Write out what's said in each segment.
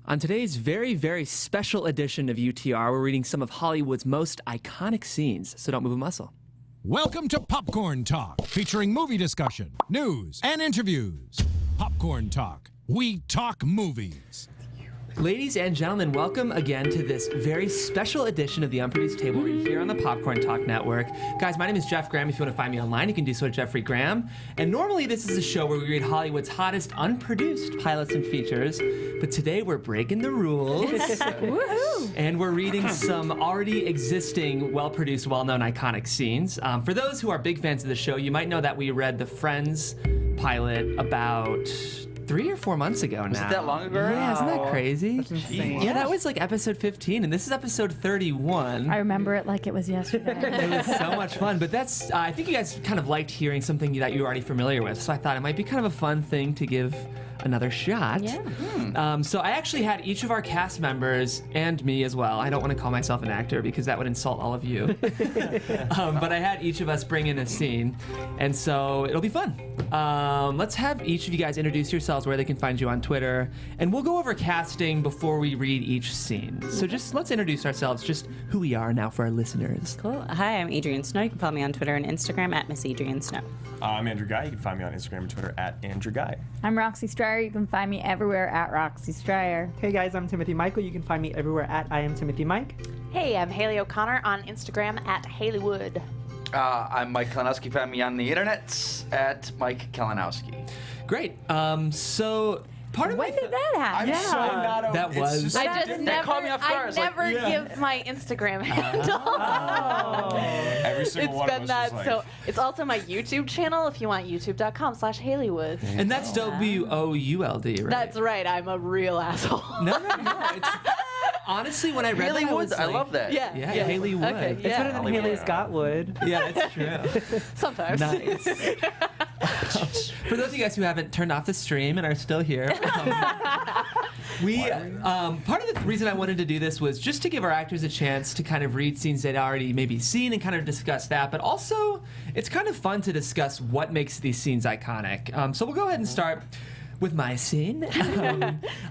On today's very, very special edition of UTR, we're reading some of Hollywood's most iconic scenes, so don't move a muscle. Welcome to Popcorn Talk, featuring movie discussion, news, and interviews. Popcorn Talk. We talk movies. Ladies and gentlemen, welcome again to this very special edition of the Unproduced Table Read here on the Popcorn Talk Network. Guys, my name is Jeff Graham. If you want to find me online, you can do so at Jeffrey Graham. And normally this is a show where we read Hollywood's hottest unproduced pilots and features. But today we're breaking the rules. Woohoo! And we're reading some already existing, well-produced, well-known iconic scenes. For those who are big fans of the show, you might know that we read the Friends pilot about 3 or 4 months ago now. Was it that long ago? Yeah, isn't that crazy? That's insane. Yeah, that was like episode 15, and this is episode 31. I remember it like it was yesterday. It was so much fun, but that's, I think you guys kind of liked hearing something that you were already familiar with, so I thought it might be kind of a fun thing to give another shot. Yeah. So I actually had each of our cast members, and me as well, I don't want to call myself an actor because that would insult all of you, but I had each of us bring in a scene, and so it'll be fun. Let's have each of you guys introduce yourselves, where they can find you on Twitter, and we'll go over casting before we read each scene. So just let's introduce ourselves, just who we are now for our listeners. Cool. Hi, I'm Adrian Snow. You can follow me on Twitter and Instagram at Miss Adrian Snow. I'm Andrew Guy. You can find me on Instagram and Twitter at Andrew Guy. I'm Roxy Stryer. You can find me everywhere at Roxy Stryer. Hey guys, I'm Timothy Michael. You can find me everywhere at I am Timothy Mike. Hey, I'm Haley O'Connor on Instagram at Haleywood. I'm Mike Kalinowski. Find me on the internet at Mike Kalinowski. Great. So part of When did that happen? I'm so not a, That it's was- just- I just never, caught me off guard. I It's like, never yeah. give my Instagram handle. every single It's one been of us that. is like, So it's also my YouTube channel if you want youtube.com/Haleywood. And that's WOULD, right? That's right. I'm a real asshole. No. It's, honestly, when I read that, I was Haleywood, I like, love that. Yeah. Yeah, Haley Wood. Okay, It's yeah. better than Haley Scott would. Yeah, that's true. Sometimes. Nice. For those of you guys who haven't turned off the stream and are still here, part of the reason I wanted to do this was just to give our actors a chance to kind of read scenes they'd already maybe seen and kind of discuss that, but also it's kind of fun to discuss what makes these scenes iconic. So we'll go ahead and start with my scene.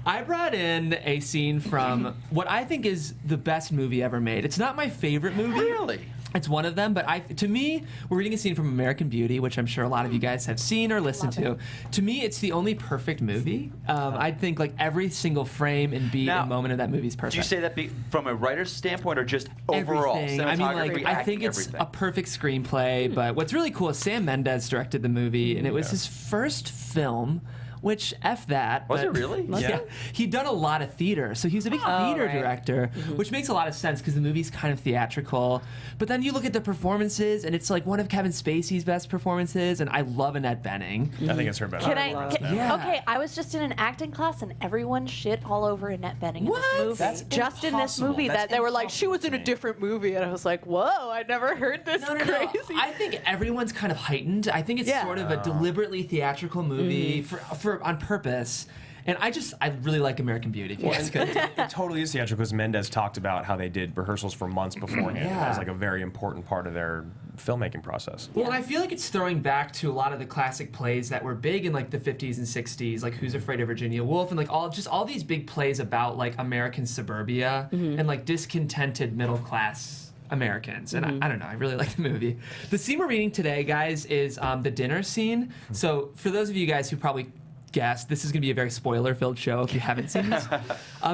I brought in a scene from what I think is the best movie ever made. It's not my favorite movie. Really? It's one of them, but to me, we're reading a scene from American Beauty, which I'm sure a lot of you guys have seen or listened to. To me, it's the only perfect movie. I think like every single frame and beat Now, and moment of that movie is perfect. Do you say that from a writer's standpoint or just overall? Everything. I mean, like, Cinematography, I think acting, it's everything? a perfect screenplay, but what's really cool is Sam Mendes directed the movie, and it was his first film. Which, F that. Was but- it really? Yeah. He'd done a lot of theater, so he was a big theater director, which makes a lot of sense because the movie's kind of theatrical. But then you look at the performances, and it's like one of Kevin Spacey's best performances, and I love Annette Bening. I think it's her best. Can I? Yeah. Okay, I was just in an acting class and everyone shit all over Annette Bening in What? this movie. That's just in this impossible. movie That's that they were like, she was in a impossible to me. different movie, and I was like, whoa, I never heard this No. crazy. I think everyone's kind of heightened. I think it's Yeah. sort of a deliberately theatrical movie for on purpose. And I really like American Beauty. Well, it totally is theatrical because Mendes talked about how they did rehearsals for months beforehand. Yeah. That was like a very important part of their filmmaking process. Well, and I feel like it's throwing back to a lot of the classic plays that were big in like the 50s and 60s, like Who's Afraid of Virginia Woolf, and like all these big plays about like American suburbia and like discontented middle class Americans. And I don't know, I really like the movie. The scene we're reading today, guys, is the dinner scene. So for those of you guys who probably guessed, this is going to be a very spoiler-filled show if you haven't seen these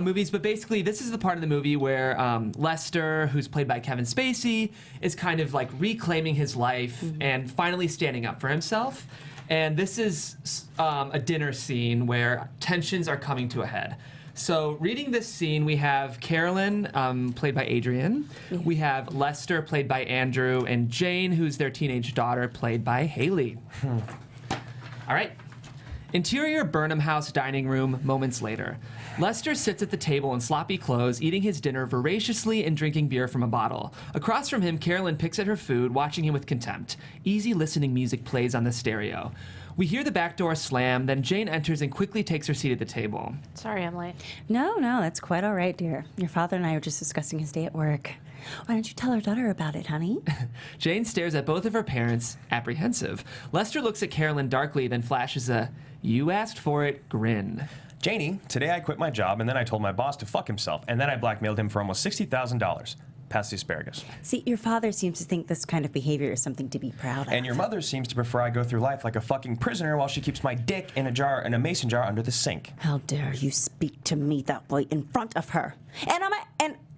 movies. But basically, this is the part of the movie where Lester, who's played by Kevin Spacey, is kind of like reclaiming his life and finally standing up for himself. And this is a dinner scene where tensions are coming to a head. So reading this scene, we have Carolyn, played by Adrian. We have Lester, played by Andrew, and Jane, who's their teenage daughter, played by Haley. All right. Interior Birnam House dining room moments later. Lester sits at the table in sloppy clothes, eating his dinner voraciously and drinking beer from a bottle. Across from him, Carolyn picks at her food, watching him with contempt. Easy listening music plays on the stereo. We hear the back door slam, then Jane enters and quickly takes her seat at the table. Sorry, I'm late. No, that's quite all right, dear. Your father and I were just discussing his day at work. Why don't you tell our daughter about it, honey? Jane stares at both of her parents, apprehensive. Lester looks at Carolyn darkly, then flashes a "you asked for it" grin. Janie, today I quit my job, and then I told my boss to fuck himself, and then I blackmailed him for almost $60,000. Pass the asparagus. See, your father seems to think this kind of behavior is something to be proud of. And your mother seems to prefer I go through life like a fucking prisoner while she keeps my dick in a mason jar under the sink. How dare you speak to me that way in front of her?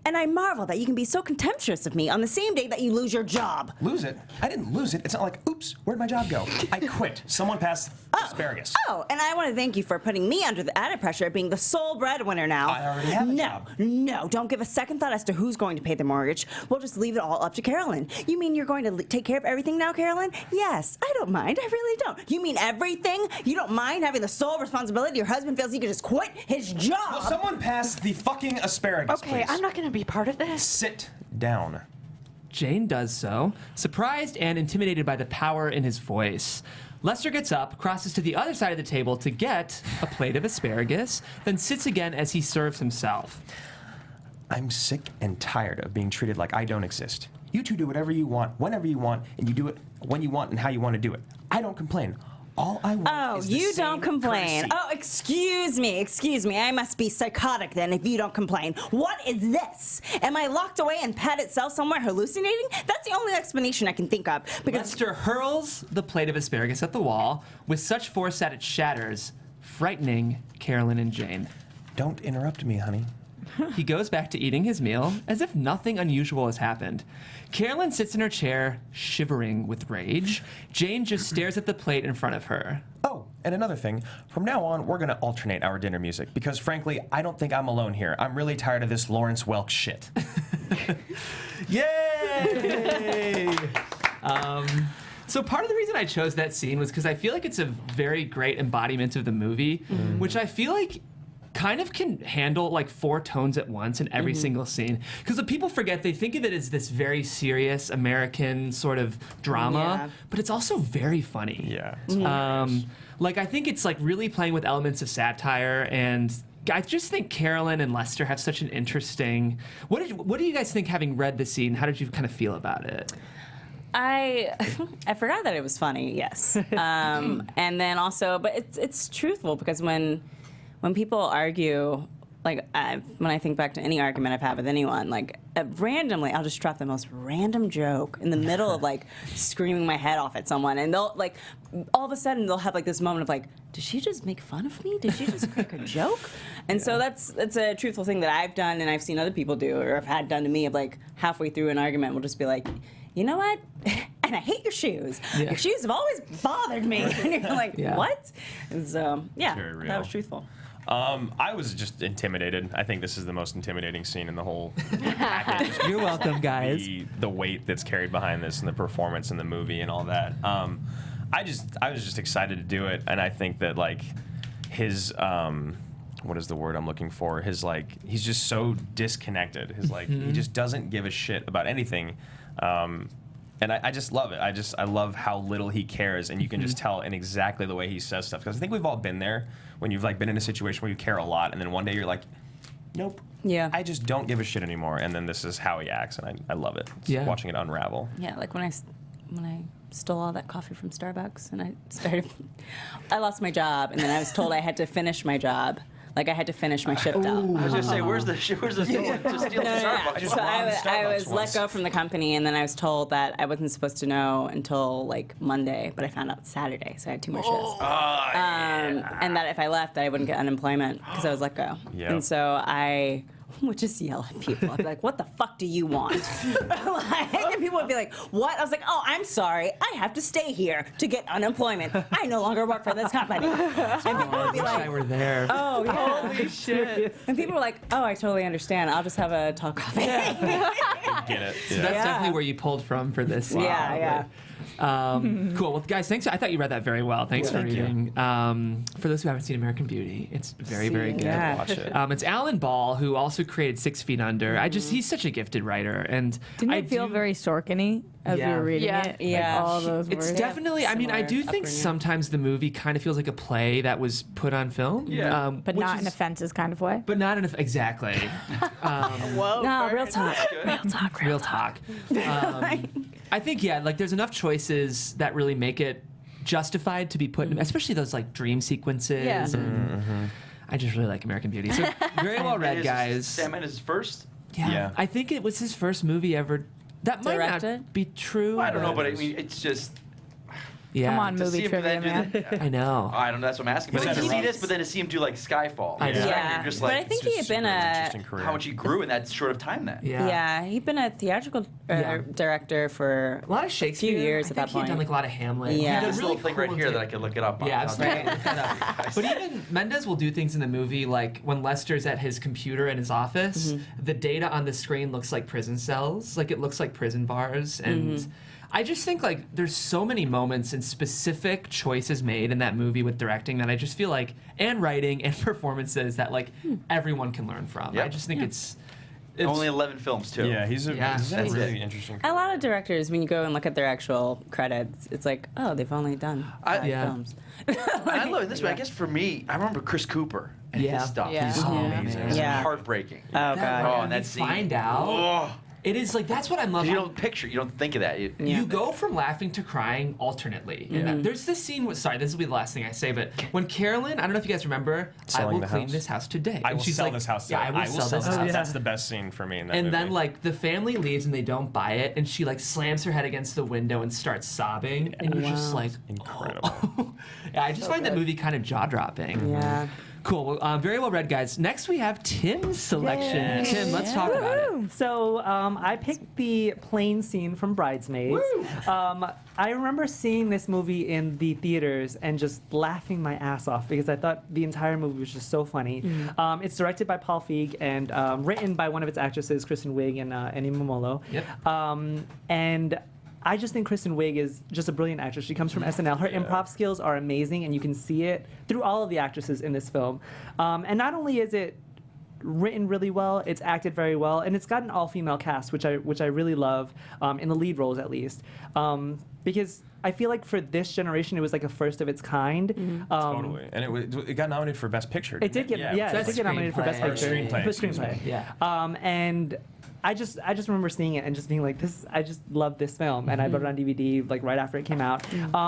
And I marvel that you can be so contemptuous of me on the same day that you lose your job. Lose it? I didn't lose it. It's not like, oops, where'd my job go? I quit. Someone passed asparagus. Oh, and I want to thank you for putting me under the added pressure of being the sole breadwinner now. I already have a job. No, don't give a second thought as to who's going to pay the mortgage. We'll just leave it all up to Carolyn. You mean you're going to take care of everything now, Carolyn? Yes, I don't mind. I really don't. You mean everything? You don't mind having the sole responsibility? Your husband feels he can just quit his job? Will someone pass the fucking asparagus, Okay, please? I'm not gonna be part of this. Sit down. Jane does so, surprised and intimidated by the power in his voice. Lester gets up, crosses to the other side of the table to get a plate of asparagus, then sits again as he serves himself. I'm sick and tired of being treated like I don't exist. You two do whatever you want, whenever you want, and you do it when you want and how you want to do it. I don't complain. All I want is the you same don't complain. courtesy. Oh, excuse me. I must be psychotic then if you don't complain. What is this? Am I locked away in pad itself somewhere hallucinating? That's the only explanation I can think of. Because Lester hurls the plate of asparagus at the wall with such force that it shatters, frightening Carolyn and Jane. Don't interrupt me, honey. He goes back to eating his meal as if nothing unusual has happened. Carolyn sits in her chair, shivering with rage. Jane just stares at the plate in front of her. Oh, and another thing. From now on, we're going to alternate our dinner music because, frankly, I don't think I'm alone here. I'm really tired of this Lawrence Welk shit. Yay! So part of the reason I chose that scene was because I feel like it's a very great embodiment of the movie, which I feel like kind of can handle like 4 tones at once in every single scene. Because what people forget, they think of it as this very serious American sort of drama, but it's also very funny. Yeah. Like I think it's like really playing with elements of satire, and I just think Carolyn and Lester have such an interesting. What do you guys think, having read the scene? How did you kind of feel about it? I forgot that it was funny, yes. And then also, but it's truthful because when people argue, like when I think back to any argument I've had with anyone, like randomly I'll just drop the most random joke in the middle of like screaming my head off at someone, and they'll like all of a sudden they'll have like this moment of like, did she just make fun of me? Did she just crack a joke? And so that's a truthful thing that I've done and I've seen other people do or have had done to me, of like halfway through an argument we'll just be like, you know what? And I hate your shoes. Yeah. Your shoes have always bothered me. And you're like, Yeah. what? And so, yeah, Very real. that was truthful. I was just intimidated. I think this is the most intimidating scene in the whole package. You're welcome, guys. The weight that's carried behind this and the performance in the movie and all that. I was just excited to do it, and I think that like his what is the word I'm looking for? His like he's just so disconnected. His like he just doesn't give a shit about anything. And I just love it. I love how little he cares, and you can just tell in exactly the way he says stuff. Because I think we've all been there when you've like been in a situation where you care a lot, and then one day you're like, nope. Yeah. I just don't give a shit anymore. And then this is how he acts, and I love it. Just watching it unravel. Yeah, like when I stole all that coffee from Starbucks and I lost my job, and then I was told I had to finish my job. Like I had to finish my shift out. I was gonna say, where's the to steal the Starbucks? So I was let once. go from the company, and then I was told that I wasn't supposed to know until like Monday, but I found out Saturday, so I had 2 more shifts. And that if I left, that I wouldn't get unemployment because I was let go. Yeah. And so I would just yell at people. I'd be like, what the fuck do you want? And people would be like, what? I was like, oh, I'm sorry. I have to stay here to get unemployment. I no longer work for this company. And people would be Wish I like, were there. oh, yeah. Holy shit. And people were like, oh, I totally understand. I'll just have a tall coffee. Get it? So that's definitely where you pulled from for this scene. Yeah. Cool. Well, guys, thanks. I thought you read that very well. Thanks for reading. For those who haven't seen American Beauty, it's very, very good. Yeah. Watch it. It's Alan Ball, who also created 6 Feet Under. He's such a gifted writer, and Didn't I it feel do- very Sorkin-y as we Yeah. were reading Yeah. it? Yeah. Like all those It's words. definitely. I mean, I do Similar think upbringing. sometimes the movie kind of feels like a play that was put on film. Yeah. but which not in is- a fences kind of way. But not in a exactly. Whoa. No, real talk. Real talk. I think like there's enough choices that really make it justified to be put in, especially those like dream sequences. Yeah. And I just really like American Beauty. So very well read, guys. Sam Mendes first? Yeah. I think it was his first movie ever. That might not Directed? be true. I don't know, but I mean, it's just. Yeah. Come on, To see movie him trivia, then do man. that- I know. I don't know. That's what I'm asking. But Is then that to a see rough- this, but then to see him do like Skyfall. I know. Yeah, You're just but I like, think he had been interesting a career. how much he grew in that short of time then. Yeah. he'd been a theatrical Yeah. director for A lot of Shakespeare. years I at think that he had done point. like a lot of Hamlet. Yeah. He There's did This really little thing right cool here ta- that I could look it up on. Yeah, I'll absolutely. check it. Look that up. But even Mendes will do things in the movie, like when Lester's at his computer in his office, the data on the screen looks like prison cells, like it looks like prison bars, and I just think like there's so many moments and specific choices made in that movie with directing that I just feel like, and writing and performances that like everyone can learn from. Yep. I just think it's Only 11 films too. Yeah, he's a That's really it. interesting. a lot of directors. When you go and look at their actual credits, it's like, oh, they've only done 5 Yeah. films. And I love it this way. I guess for me, I remember Chris Cooper and Yeah. his stuff. Yeah. He's Oh, amazing. man. It's Yeah. heartbreaking. Oh that god. Oh, when and you that scene. find out. Oh, It is like that's what I'm loving. you don't picture, you don't think of that. Yeah. You go from laughing to crying alternately. And there's this scene with, sorry, this will be the last thing I say, but when Carolyn, I don't know if you guys remember, I Selling will the clean house? this house today. I And will she's sell like, this house. Yeah, I will sell this house. Yeah. That's the best scene for me in that And movie. then like the family leaves and they don't buy it, and she like slams her head against the window and starts sobbing, and you're just Wow. like, Incredible. yeah, I just find that movie kind of jaw dropping. Yeah. Cool. Well, very well read, guys. Next we have Tim's selection. Yay. Tim, let's talk about it. So I picked the plane scene from Bridesmaids. I remember seeing this movie in the theaters and just laughing my ass off because I thought the entire movie was just so funny. It's directed by Paul Feig and written by one of its actresses, Kristen Wiig and Annie Momolo. Yep. And I just think Kristen Wiig is just a brilliant actress. She comes from SNL. Her improv skills are amazing, and you can see it through all of the actresses in this film. And not only is it written really well, it's acted very well, and it's got an all-female cast, which I really love, in the lead roles at least, because I feel like for this generation it was like a first of its kind. Totally. And it got nominated for Best Picture. It did get it did get nominated for Best Screenplay. Picture. Screenplay, For excuse me. screenplay. Yeah. And I just remember seeing it and just being like, I just love this film, and I bought it on DVD like right after it came out.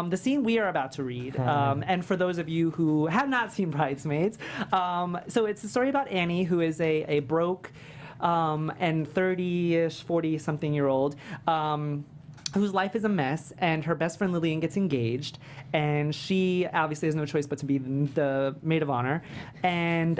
The scene we are about to read, and for those of you who have not seen Bridesmaids, so it's a story about Annie, who is a broke and 30-ish, 40-something-year-old. Whose life is a mess, and her best friend Lillian gets engaged, and she obviously has no choice but to be the maid of honor. And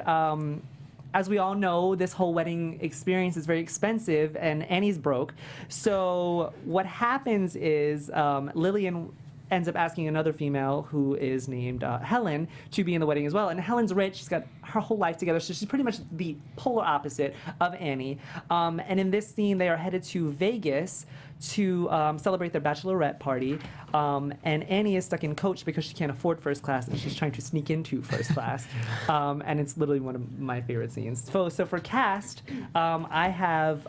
as we all know, this whole wedding experience is very expensive, and Annie's broke. So what happens is Lillian ends up asking another female who is named Helen to be in the wedding as well. And Helen's rich. She's got her whole life together. So she's pretty much the polar opposite of Annie. And in this scene, they are headed to Vegas to celebrate their bachelorette party. And Annie is stuck in coach because she can't afford first class, and she's trying to sneak into first class. And it's literally one of my favorite scenes. So for cast, I have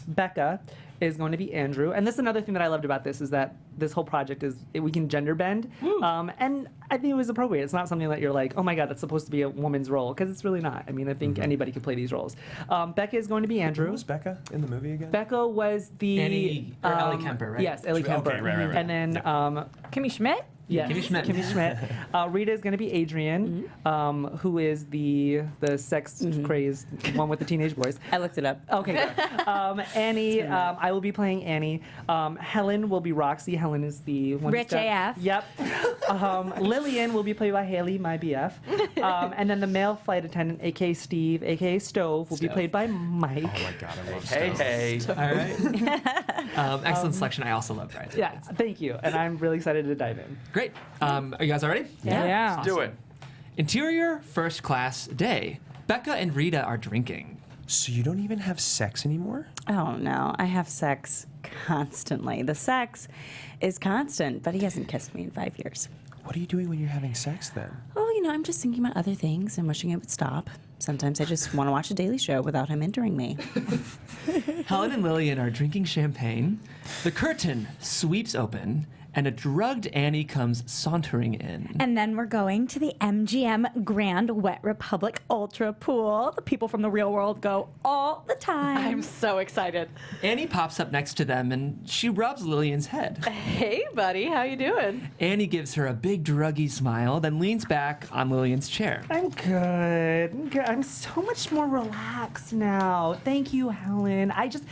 Becca is going to be Andrew. And this is another thing that I loved about this, is that this whole project is we can gender bend. And I think it was appropriate. It's not something that you're like, oh my God, that's supposed to be a woman's role, because it's really not. I mean, I think anybody could play these roles. Becca is going to be Who Andrew. was Becca in the movie again? Becca was the Annie, or Ellie Kemper, right? Yes, Ellie Kemper. Okay, right. And then Kimmy Schmidt? yes, Kimmy Schmidt. Kimmy Schmidt. Rita is going to be Adrian, who is the sex crazed one with the teenage boys. I looked it up. Okay, good. Annie, I will be playing Annie. Helen will be Roxy. Helen is the one. Rich AF. Yep. Lillian will be played by Haley, my BF. And then the male flight attendant, aka Steve, aka Stove, will be Stove. played by Mike. Oh my God, I love Hey, Stove. hey. All right. Excellent selection. I also love Bridesmaids. Yeah, thank you. And I'm really excited to dive in. Great. Are you guys all ready? Yeah. Do it. Interior first class day. Becca and Rita are drinking. So you don't even have sex anymore? Oh no, I have sex constantly. The sex is constant, but he hasn't kissed me in 5 years. What are you doing when you're having sex then? Oh, I'm just thinking about other things and wishing it would stop. Sometimes I just want to watch a Daily Show without him entering me. Helen and Lillian are drinking champagne. The curtain sweeps open, and a drugged Annie comes sauntering in. And then we're going to the MGM Grand Wet Republic Ultra Pool. The people from the real world go all the time. I'm so excited. Annie pops up next to them and she rubs Lillian's head. Hey, buddy, how you doing? Annie gives her a big druggy smile, then leans back on Lillian's chair. I'm good. I'm so much more relaxed now. Thank you, Helen. I just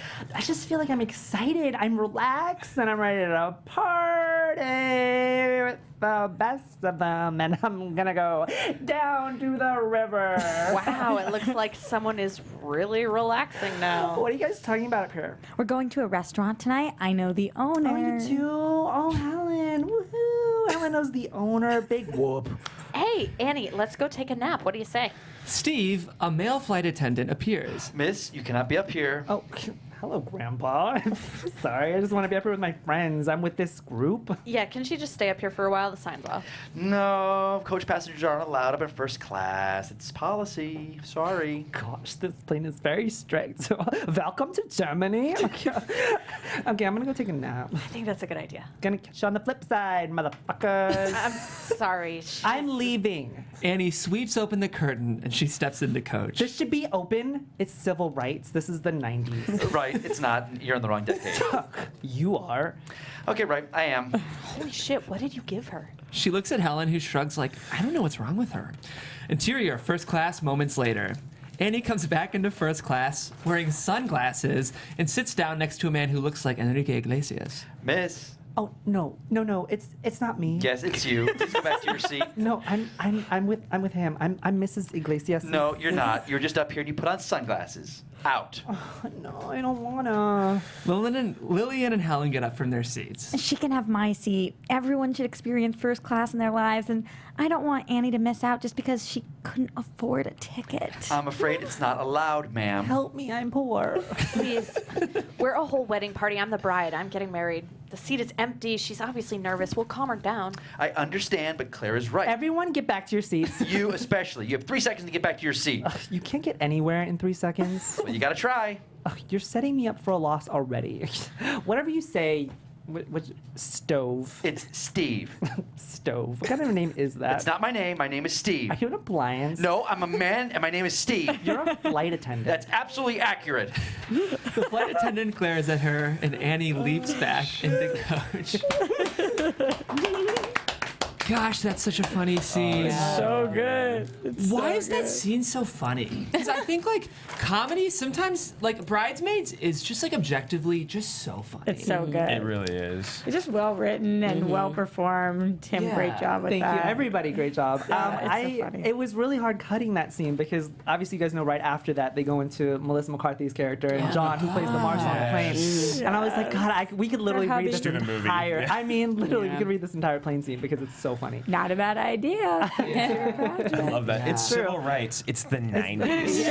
feel like I'm excited. I'm relaxed and I'm ready to party with the best of them. And I'm gonna go down to the river. Wow, it looks like someone is really relaxing now. What are you guys talking about up here? We're going to a restaurant tonight. I know the owner. Oh, you too? Oh, Helen. Woohoo. Helen knows the owner. Big whoop. Hey, Annie, let's go take a nap. What do you say? Steve, a male flight attendant, appears. Miss, you cannot be up here. Oh, hello, Grandpa. I'm sorry. I just want to be up here with my friends. I'm with this group. Yeah, can she just stay up here for a while? The sign's off. No, coach passengers aren't allowed up in first class. It's policy. Sorry. Gosh, this plane is very strict. Welcome to Germany. Okay, I'm gonna go take a nap. I think that's a good idea. Gonna catch you on the flip side, motherfuckers. I'm sorry. I'm leaving. Annie sweeps open the curtain and she steps into Coach. This should be open. It's civil rights. This is the 90s. Right, it's not. You're in the wrong decade. You are. Okay, right, I am. Holy shit, what did you give her? She looks at Helen, who shrugs like, I don't know what's wrong with her. Interior, first class, moments later. Annie comes back into first class, wearing sunglasses, and sits down next to a man who looks like Enrique Iglesias. Miss. Oh no. It's not me. Yes, it's you. Please go back to your seat. No, I'm with him. I'm Mrs. Iglesias. No, you're not. You're just up here and you put on sunglasses. Out. No, I don't wanna. Lillian and Helen get up from their seats. She can have my seat. Everyone should experience first class in their lives, and I don't want Annie to miss out just because she couldn't afford a ticket. I'm afraid it's not allowed, ma'am. Help me, I'm poor. Please. We're a whole wedding party. I'm the bride. I'm getting married. The seat is empty. She's obviously nervous. We'll calm her down. I understand, but Claire is right. Everyone get back to your seats. You especially. You have 3 seconds to get back to your seat. You can't get anywhere in 3 seconds. Well, you gotta try. You're setting me up for a loss already. Whatever you say, stove. It's Steve. Stove. What kind of a name is that? It's not my name. My name is Steve. Are you an appliance? No, I'm a man, and my name is Steve. You're a flight attendant. That's absolutely accurate. The flight attendant glares at her, and Annie leaps back into Coach. Gosh, that's such a funny scene. so good. Why is that scene so funny? Because I think like comedy sometimes, like Bridesmaids, is just like objectively just so funny. It's so good. It really is. It's just well written and well performed. Tim, Yeah. great job with Thank that. you, everybody. Great job. it's so funny. It was really hard cutting that scene because obviously you guys know right after that they go into Melissa McCarthy's character and John, who plays the marshal on the plane. And I was like, God, we could literally read this Just do the movie. entire. Yeah. I mean, literally, Yeah. we could read this entire plane scene because it's so funny. Not a bad idea. I love that. It's True. civil rights. It's the 90s.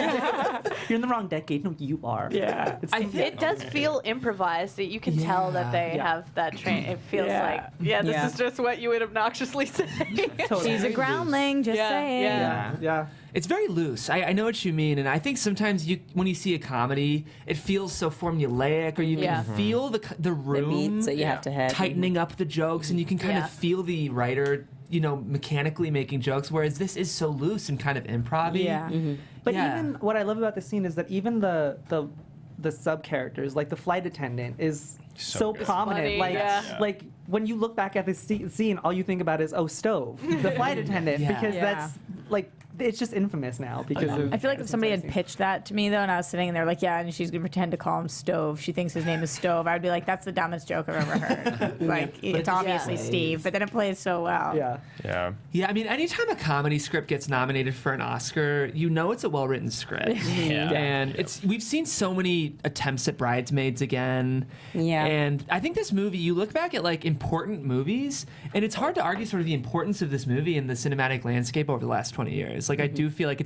You're in the wrong decade. No, you are. Yeah. It does feel improvised. You can tell that they Yeah. have that train. It feels Yeah. like, this Yeah. is just what you would obnoxiously say. Totally. She's a groundling, just Yeah, saying. yeah. Yeah. It's very loose. I know what you mean, and I think sometimes when you see a comedy, it feels so formulaic, or you Yeah. can feel the The room beats that you have to hit. tightening up the jokes, and you can kind Yeah. of feel the writer, mechanically making jokes. Whereas this is so loose and kind of improv-y. Yeah. But Yeah. even what I love about the scene is that even the sub characters, like the flight attendant, is so good. prominent. funny, Like, yeah. like when you look back at this scene, all you think about is stove, the flight attendant, Yeah. because Yeah. that's like it's just infamous now because of. I feel like if this somebody entire had scene. pitched that to me, though, and I was sitting there like, yeah, and she's going to pretend to call him Stove. She thinks his name is Stove. I'd be like, that's the dumbest joke I've ever heard. Like, it's obviously Steve, but then it plays so well. Yeah. Yeah. Yeah, I mean, anytime a comedy script gets nominated for an Oscar, it's a well-written script. Yeah. And we've seen so many attempts at Bridesmaids again. Yeah. And I think this movie, you look back at like important movies, and it's hard to argue sort of the importance of this movie in the cinematic landscape over the last 20 years. Like, I do feel like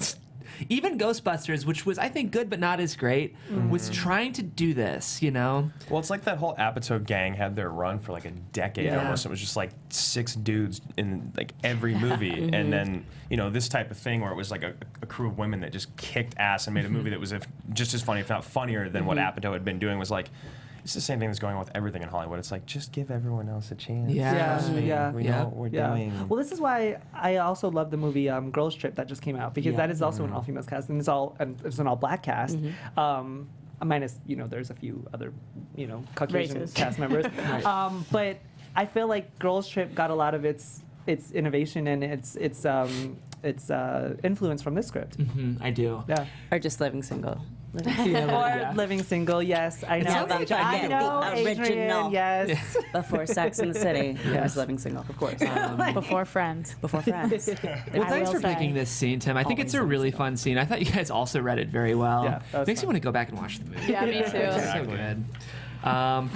even Ghostbusters, which was, I think, good but not as great, was trying to do this, Well, it's like that whole Apatow gang had their run for like a decade Yeah. almost. It was just like 6 dudes in like every movie. And then, this type of thing where it was like a crew of women that just kicked ass and made a movie that was just as funny, if not funnier, than what Apatow had been doing was like, It's the same thing that's going on with everything in Hollywood. It's like, just give everyone else a chance. Yeah. Trust me. Yeah. We know what we're doing. Well, this is why I also love the movie Girls Trip that just came out, because that is also an all-female cast, and it's an all-black cast. Minus, there's a few other, Caucasian Races. cast members. But I feel like Girls Trip got a lot of its innovation and its influence from this script. I do. Yeah. Or just living single. Or Living Single, yes. I know. sounds like I the know, original. Adrian, yes. Before Sex in the City, there was living single. Of course. Before Friends. Before Friends. Well, I thanks will for picking say- this scene, Tim. I think it's a really fun scene. I thought you guys also read it very well. Yeah, that was Makes fun. you want to go back and watch the movie. Yeah, me too. It's so good.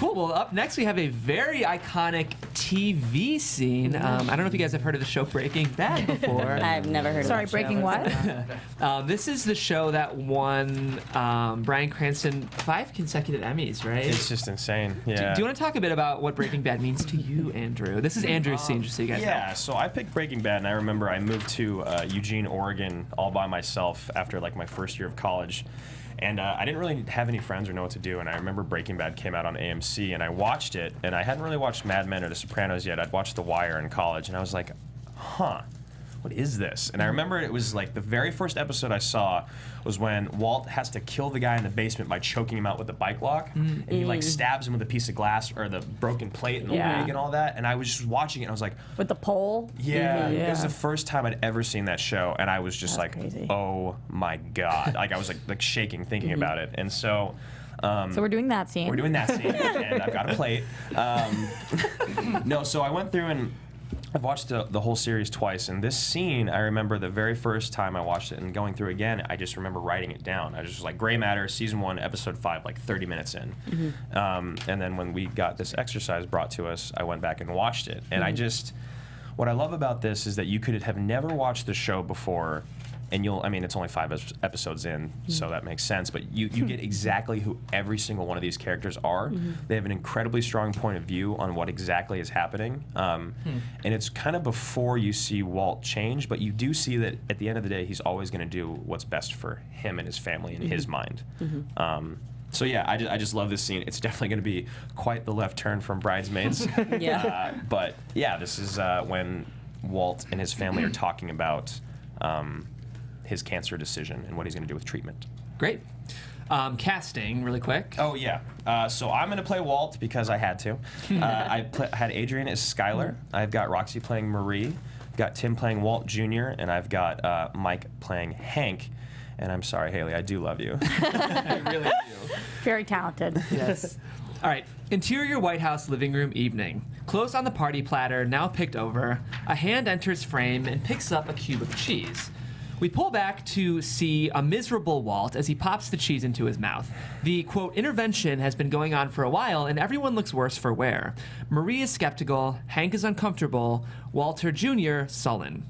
Cool. Well, up next we have a very iconic TV scene. I don't know if you guys have heard of the show Breaking Bad before. I've never heard Sorry, of that breaking show. what? This is the show that won Bryan Cranston 5 consecutive Emmys, right? It's just insane. Yeah. Do you want to talk a bit about what Breaking Bad means to you, Andrew? This is Andrew's scene, just so you guys know. Yeah, so I picked Breaking Bad, and I remember I moved to Eugene, Oregon, all by myself after like my first year of college. And I didn't really have any friends or know what to do. And I remember Breaking Bad came out on AMC, and I watched it. And I hadn't really watched Mad Men or The Sopranos yet. I'd watched The Wire in college, and I was like, huh, what is this? And I remember it was like the very first episode I saw was when Walt has to kill the guy in the basement by choking him out with a bike lock. And he like stabs him with a piece of glass or the broken plate in the Yeah. leg and all that. And I was just watching it, and I was like, With the pole. yeah, Yeah. it was the first time I'd ever seen that show, and I was just That's like, crazy. oh my god! Like I was like shaking thinking about it, and so. So we're doing that scene. We're doing that scene, and I've got a plate. No, so I went through and I've watched the whole series twice, and this scene, I remember the very first time I watched it and going through again, I just remember writing it down. I was just like, Gray Matter, season 1, episode 5, like 30 minutes in. And then when we got this exercise brought to us, I went back and watched it. And what I love about this is that you could have never watched the show before, and it's only 5 episodes in, so that makes sense, but you get exactly who every single one of these characters are. They have an incredibly strong point of view on what exactly is happening, and it's kind of before you see Walt change, but you do see that at the end of the day, he's always going to do what's best for him and his family in his mind. So yeah, I just love this scene. It's definitely going to be quite the left turn from Bridesmaids. Yeah. But yeah, this is when Walt and his family are talking about his cancer decision and what he's going to do with treatment. Great. Casting, really quick. Oh yeah. So I'm going to play Walt because I had to. I had Adrian as Skylar. I've got Roxy playing Marie. I've got Tim playing Walt Jr. And I've got Mike playing Hank. And I'm sorry, Haley, I do love you. I really do. Very talented. Yes. All right. Interior White House living room evening. Clothes on the party platter, now picked over. A hand enters frame and picks up a cube of cheese. We pull back to see a miserable Walt as he pops the cheese into his mouth. The, quote, intervention has been going on for a while, and everyone looks worse for wear. Marie is skeptical, Hank is uncomfortable, Walter Jr. sullen.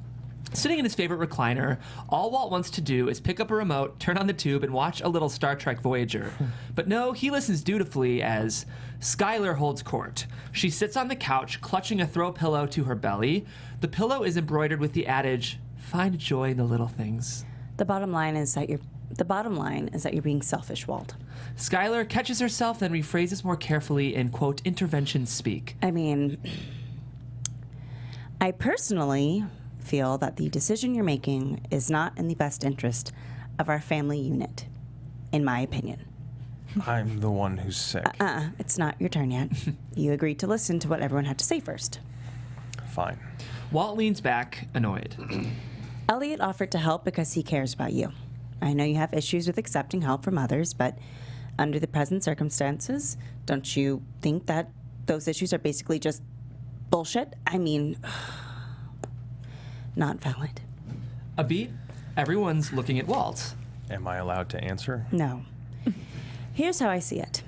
Sitting in his favorite recliner, all Walt wants to do is pick up a remote, turn on the tube, and watch a little Star Trek Voyager. But no, he listens dutifully as Skylar holds court. She sits on the couch, clutching a throw pillow to her belly. The pillow is embroidered with the adage, "Find joy in the little things." The bottom line is that you're being selfish, Walt. Skylar catches herself, then rephrases more carefully in, quote, intervention speak. I mean, I personally feel that the decision you're making is not in the best interest of our family unit, in my opinion. I'm the one who's sick. It's not your turn yet. You agreed to listen to what everyone had to say first. Fine. Walt leans back, annoyed. Elliot offered to help because he cares about you. I know you have issues with accepting help from others, but under the present circumstances, don't you think that those issues are basically just bullshit? I mean, not valid. A beat, everyone's looking at Walt. Am I allowed to answer? No. Here's how I see it.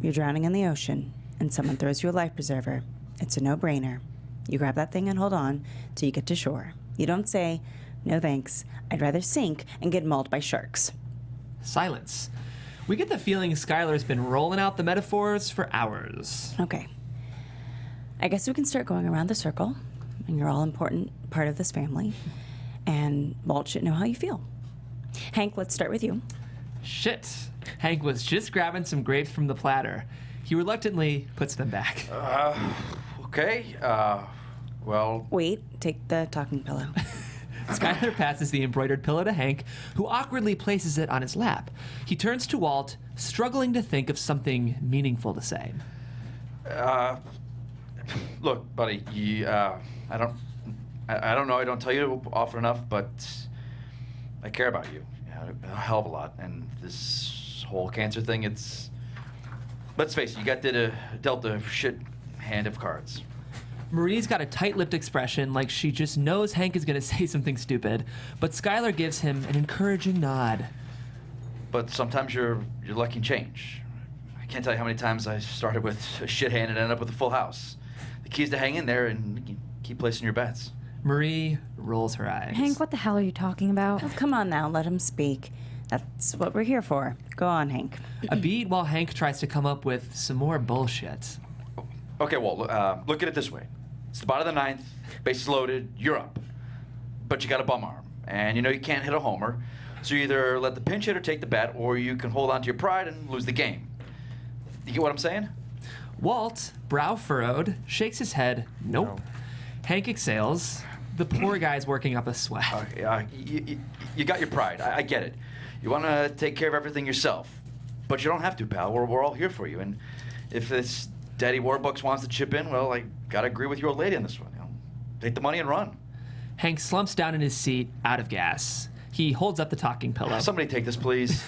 You're drowning in the ocean, and someone throws you a life preserver. It's a no-brainer. You grab that thing and hold on till you get to shore. You don't say, "No thanks, I'd rather sink and get mauled by sharks." Silence. We get the feeling Skylar's been rolling out the metaphors for hours. Okay. I guess we can start going around the circle, and you're all important part of this family, and Walt should know how you feel. Hank, let's start with you. Shit. Hank was just grabbing some grapes from the platter. He reluctantly puts them back. Okay. Well, Wait, take the talking pillow. Skylar passes the embroidered pillow to Hank, who awkwardly places it on his lap. He turns to Walt, struggling to think of something meaningful to say. look, buddy, I don't know. I don't tell you often enough, but I care about you, a hell of a lot. And this whole cancer thing, let's face it, you got dealt a shit hand of cards. Marie's got a tight-lipped expression, like she just knows Hank is going to say something stupid, but Skylar gives him an encouraging nod. But sometimes your luck can change. I can't tell you how many times I started with a shit hand and ended up with a full house. The key is to hang in there and keep placing your bets. Marie rolls her eyes. Hank, what the hell are you talking about? Oh, come on now, let him speak. That's what we're here for. Go on, Hank. A beat while Hank tries to come up with some more bullshit. Okay, well, look at it this way. It's the bottom of the ninth, bases loaded, you're up. But you got a bum arm, and you know you can't hit a homer, so you either let the pinch hitter take the bat, or you can hold on to your pride and lose the game. You get what I'm saying? Walt, brow furrowed, shakes his head. Nope. Hank exhales. The poor guy's working up a sweat. You got your pride. I get it. You want to take care of everything yourself. But you don't have to, pal. We're all here for you. And if this Daddy Warbucks wants to chip in, well, I got to agree with your old lady on this one. Take the money and run. Hank slumps down in his seat, out of gas. He holds up the talking pillow. Somebody take this, please.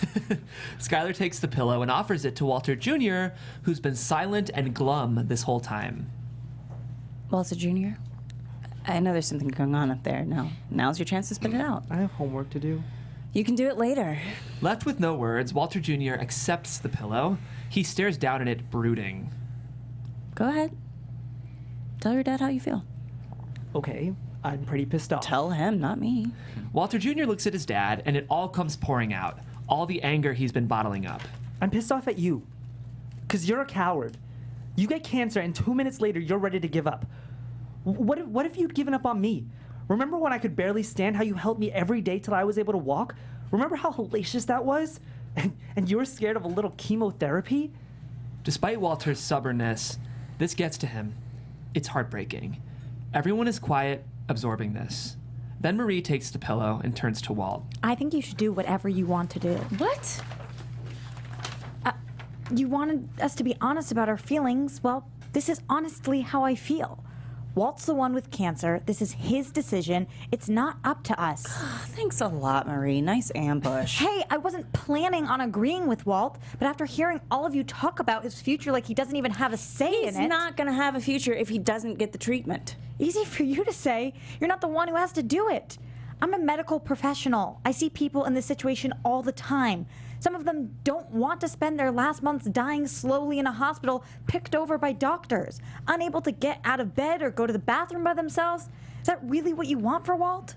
Skylar takes the pillow and offers it to Walter Jr., who's been silent and glum this whole time. Walter Jr., I know there's something going on up there. Now's your chance to spit it out. I have homework to do. You can do it later. Left with no words, Walter Jr. accepts the pillow. He stares down at it, brooding. Go ahead. Tell your dad how you feel. Okay, I'm pretty pissed off. Tell him, not me. Walter Jr. looks at his dad, and it all comes pouring out. All the anger he's been bottling up. I'm pissed off at you. Because you're a coward. You get cancer, and 2 minutes later, you're ready to give up. What if you'd given up on me? Remember when I could barely stand, how you helped me every day till I was able to walk? Remember how hellacious that was? And you were scared of a little chemotherapy? Despite Walter's stubbornness, this gets to him. It's heartbreaking. Everyone is quiet, absorbing this. Then Marie takes the pillow and turns to Walt. I think you should do whatever you want to do. What? You wanted us to be honest about our feelings. Well, this is honestly how I feel. Walt's the one with cancer. This is his decision. It's not up to us. Thanks a lot, Marie. Nice ambush. Hey, I wasn't planning on agreeing with Walt, but after hearing all of you talk about his future like he doesn't even have a say in it. He's not going to have a future if he doesn't get the treatment. Easy for you to say. You're not the one who has to do it. I'm a medical professional. I see people in this situation all the time. Some of them don't want to spend their last months dying slowly in a hospital, picked over by doctors, unable to get out of bed or go to the bathroom by themselves. Is that really what you want for Walt?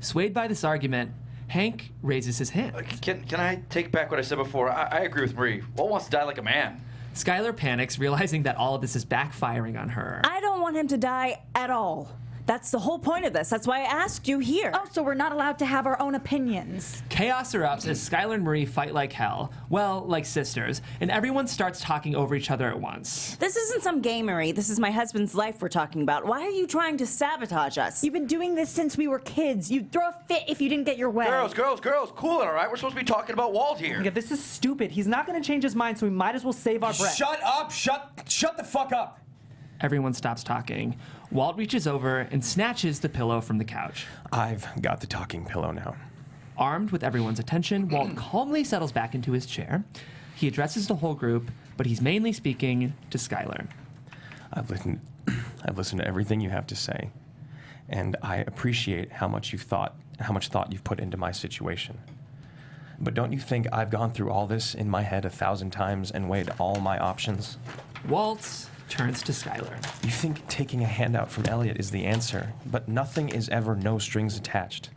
Swayed by this argument, Hank raises his hand. Can I take back what I said before? I agree with Marie. Walt wants to die like a man. Skylar panics, realizing that all of this is backfiring on her. I don't want him to die at all. That's the whole point of this. That's why I asked you here. Oh, so we're not allowed to have our own opinions. Chaos erupts as Skylar and Marie fight like hell. Well, like sisters. And everyone starts talking over each other at once. This isn't some game, Marie. This is my husband's life we're talking about. Why are you trying to sabotage us? You've been doing this since we were kids. You'd throw a fit if you didn't get your way. Girls, cool it, all right? We're supposed to be talking about Walt here. Yeah, this is stupid. He's not going to change his mind, so we might as well save our breath. Shut up! Shut the fuck up! Everyone stops talking. Walt reaches over and snatches the pillow from the couch. I've got the talking pillow now. Armed with everyone's attention, Walt calmly settles back into his chair. He addresses the whole group, but he's mainly speaking to Skylar. I've listened to everything you have to say, and I appreciate how much thought you've put into my situation. But don't you think I've gone through all this in my head 1,000 times and weighed all my options? Walt turns to Skylar. You think taking a handout from Elliot is the answer, but nothing is ever no strings attached.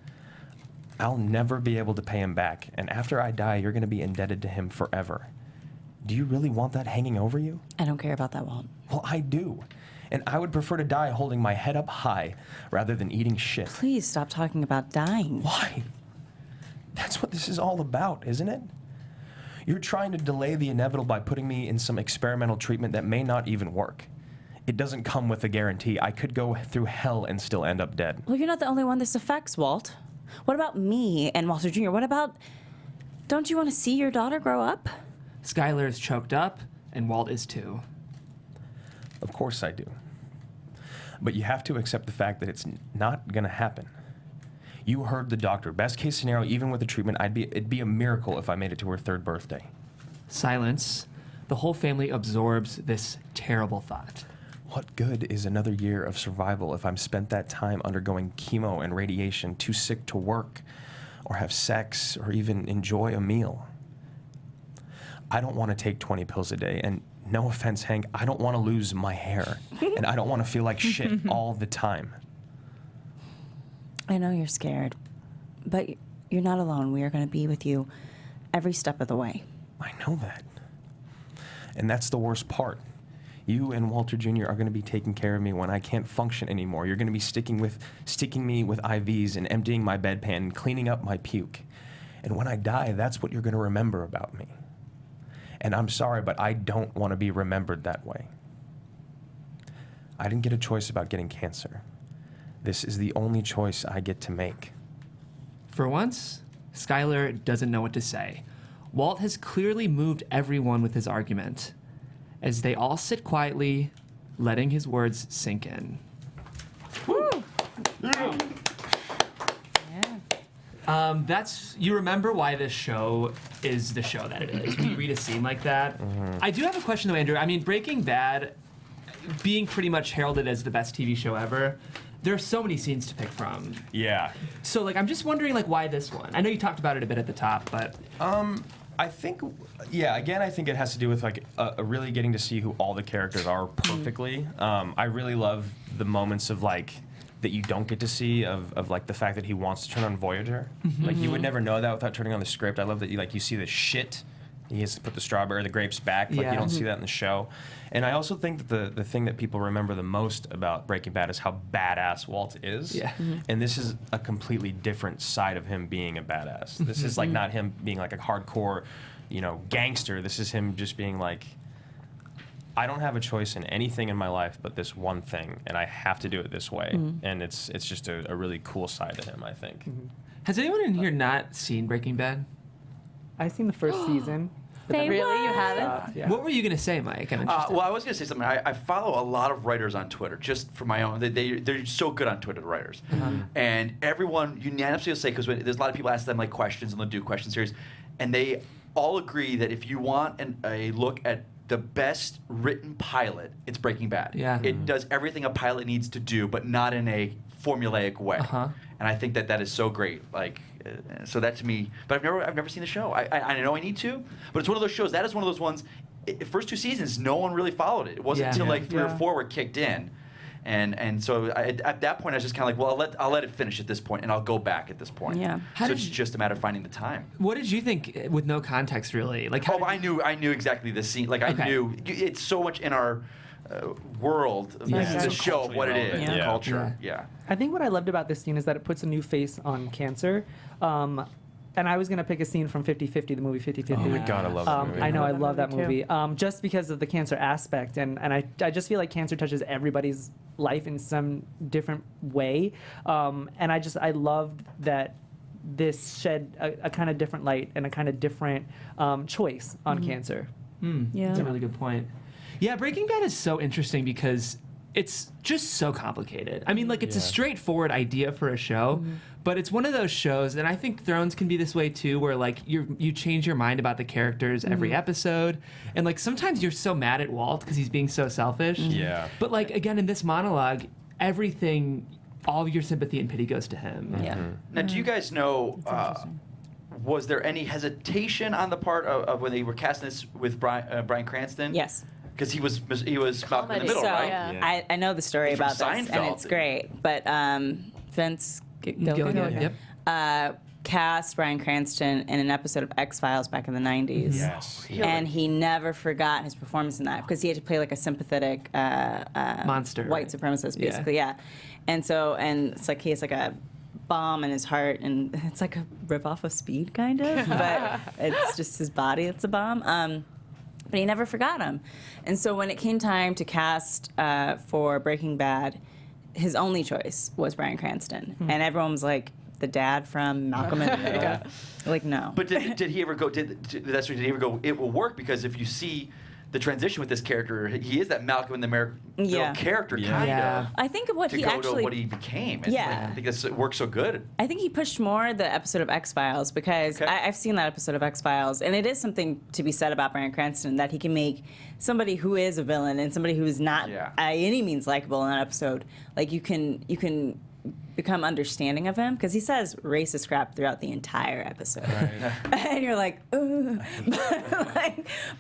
I'll never be able to pay him back, and after I die, you're going to be indebted to him forever. Do you really want that hanging over you? I don't care about that, Walt. Well, I do. And I would prefer to die holding my head up high rather than eating shit. Please stop talking about dying. Why? That's what this is all about, isn't it? You're trying to delay the inevitable by putting me in some experimental treatment that may not even work. It doesn't come with a guarantee. I could go through hell and still end up dead. Well, you're not the only one this affects, Walt. What about me and Walter Jr.? What about... Don't you want to see your daughter grow up? Skylar is choked up, and Walt is too. Of course I do. But you have to accept the fact that it's not going to happen. You heard the doctor. Best case scenario, even with the treatment, it'd be a miracle if I made it to her 3rd birthday. Silence. The whole family absorbs this terrible thought. What good is another year of survival if I'm spent that time undergoing chemo and radiation, too sick to work, or have sex, or even enjoy a meal? I don't want to take 20 pills a day, and no offense, Hank, I don't want to lose my hair, and I don't want to feel like shit all the time. I know you're scared, but you're not alone. We are going to be with you every step of the way. I know that. And that's the worst part. You and Walter Jr. are going to be taking care of me when I can't function anymore. You're going to be sticking me with IVs and emptying my bedpan and cleaning up my puke. And when I die, that's what you're going to remember about me. And I'm sorry, but I don't want to be remembered that way. I didn't get a choice about getting cancer. This is the only choice I get to make. For once, Skylar doesn't know what to say. Walt has clearly moved everyone with his argument, as they all sit quietly, letting his words sink in. Woo! You remember why this show is the show that it is. When you read a scene like that. I do have a question though, Andrew. I mean, Breaking Bad, being pretty much heralded as the best TV show ever, there are so many scenes to pick from. Yeah. So, I'm just wondering, why this one? I know you talked about it a bit at the top, but... I think, again, I think it has to do with, really getting to see who all the characters are perfectly. I really love the moments of, that you don't get to see of the fact that he wants to turn on Voyager. You would never know that without turning on the script. I love that you see the shit. He has to put the grapes back. You don't see that in the show. And I also think that the thing that people remember the most about Breaking Bad is how badass Walt is. Yeah. And this is a completely different side of him being a badass. This is not him being a hardcore, gangster. This is him just being I don't have a choice in anything in my life but this one thing, and I have to do it this way. And it's just a really cool side to him, I think. Has anyone in here not seen Breaking Bad? I've seen the first season. Really? You haven't? Yeah. What were you going to say, Mike? I'm interested. Well, I was going to say something. I follow a lot of writers on Twitter, just for my own. They're so good on Twitter, the writers. And everyone unanimously will say, because there's a lot of people ask them questions, and they'll do question series, and they all agree that if you want a look at the best written pilot, it's Breaking Bad. Yeah. It does everything a pilot needs to do, but not in a formulaic way. And I think that is so great. So that to me, but I've never seen the show. I know I need to, but it's one of those shows. That is one of those ones. First 2 seasons, no one really followed it. It wasn't until 3 or 4 were kicked in, and so at that point I was just kind of well, I'll let it finish at this point, and I'll go back at this point. Yeah. So it's just a matter of finding the time. What did you think, with no context really? I knew exactly the scene. I knew it's so much in our world of the show of what it is, the culture. Yeah. I think what I loved about this scene is that it puts a new face on cancer. And I was going to pick a scene from 50-50, the movie 50-50. Oh my God, I love that movie. I know, I love that movie. Just because of the cancer aspect. And I just feel like cancer touches everybody's life in some different way. And I loved that this shed a kind of different light and a kind of different choice on cancer. That's a really good point. Yeah, Breaking Bad is so interesting because it's just so complicated. I mean, it's a straightforward idea for a show, but it's one of those shows, and I think Thrones can be this way too, where you change your mind about the characters every episode, and sometimes you're so mad at Walt because he's being so selfish. Yeah. But again, in this monologue, everything, all of your sympathy and pity goes to him. Yeah. Now, do you guys know? Was there any hesitation on the part of when they were casting this with Bryan Cranston? Yes. Because he was Malcolm in the Middle, so, right? Yeah. I know the story about this, and it's great. But Vince Gilligan cast Bryan Cranston in an episode of X-Files back in the 90s. Yes. And he never forgot his performance in that because he had to play a sympathetic monster, white supremacist, basically, yeah. And so, it's he has a bomb in his heart, and it's like a ripoff of Speed, kind of, but it's just his body that's a bomb. But he never forgot him. And so when it came time to cast for Breaking Bad, his only choice was Bryan Cranston. And everyone was like, the dad from Malcolm in the Middle. Like, no. But did he ever go? Did he ever go? It will work because if you see the transition with this character, he is that Malcolm in the Middle character, kind of. I think what to he go actually to what he became. It's Yeah. like, I think it works so good. I think he pushed more the episode of X-Files because I've seen that episode of X-Files, and it is something to be said about Bryan Cranston that he can make somebody who is a villain and somebody who is not by any means likable in that episode. Like you can become understanding of him because he says racist crap throughout the entire episode, and you're like, ugh.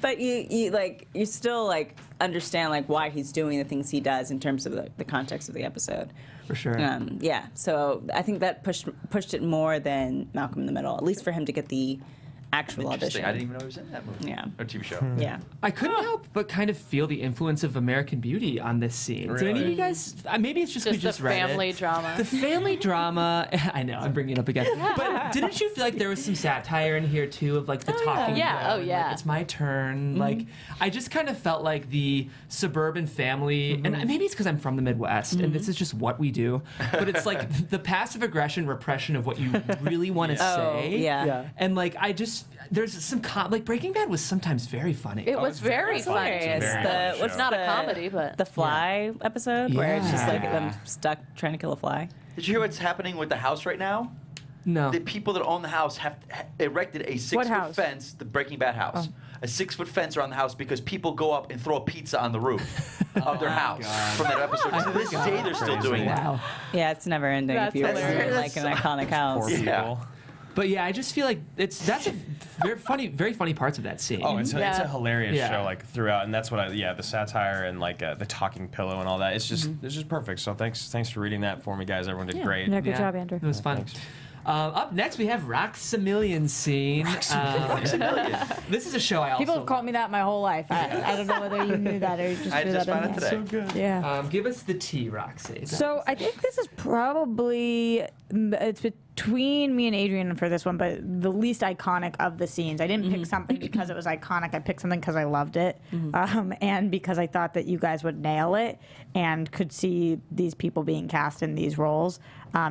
but you still like understand like why he's doing the things he does in terms of the context of the episode. For sure. Yeah. So I think that pushed it more than Malcolm in the Middle, at least for him to get the actual audition. I didn't even know he was in that movie. Yeah. Or TV show. Yeah. I couldn't help but kind of feel the influence of American Beauty on this scene. Did any of you guys? Maybe it's just we just the read family it. drama. The family drama. I know I'm bringing it up again. But didn't you feel like there was some satire in here too of like the talking? Yeah. girl Oh, and, yeah. Like, it's my turn. Like I just kind of felt like the suburban family, and maybe it's because I'm from the Midwest and this is just what we do. But it's like the passive aggression repression of what you really want to say. Yeah. And like there's some like Breaking Bad was sometimes very funny. It was very funny. It's very funny show. what's Not a the- comedy, but the fly episode where it's just like Yeah. them stuck trying to kill a fly. Did you hear what's happening with the house right now? No. The people that own the house have erected a 6-foot house? fence, the Breaking Bad house. A 6-foot fence around the house because people go up and throw a pizza on the roof of their house from that episode. To this day, they're still doing that. Wow. Yeah, it's never ending That's if you hilarious. own like an iconic house. Poor people. Yeah. But yeah, I just feel like that's a very funny parts of that scene. Oh, it's a Yeah. hilarious Yeah. show, like throughout, and that's what the satire and like the talking pillow and all that. It's just perfect. So thanks for reading that for me, guys. Everyone did great. Yeah, good job, Andrew. It was fun. Up next, we have Roxamillion scene. This is a show I also People have called me that my whole life. I don't know whether you knew that or you just I threw just that found in it there. today. Yeah. Give us the tea, Roxy. So I think this is probably it's between me and Adrian for this one, but the least iconic of the scenes. I didn't pick something because it was iconic. I picked something because I loved it, and because I thought that you guys would nail it and could see these people being cast in these roles.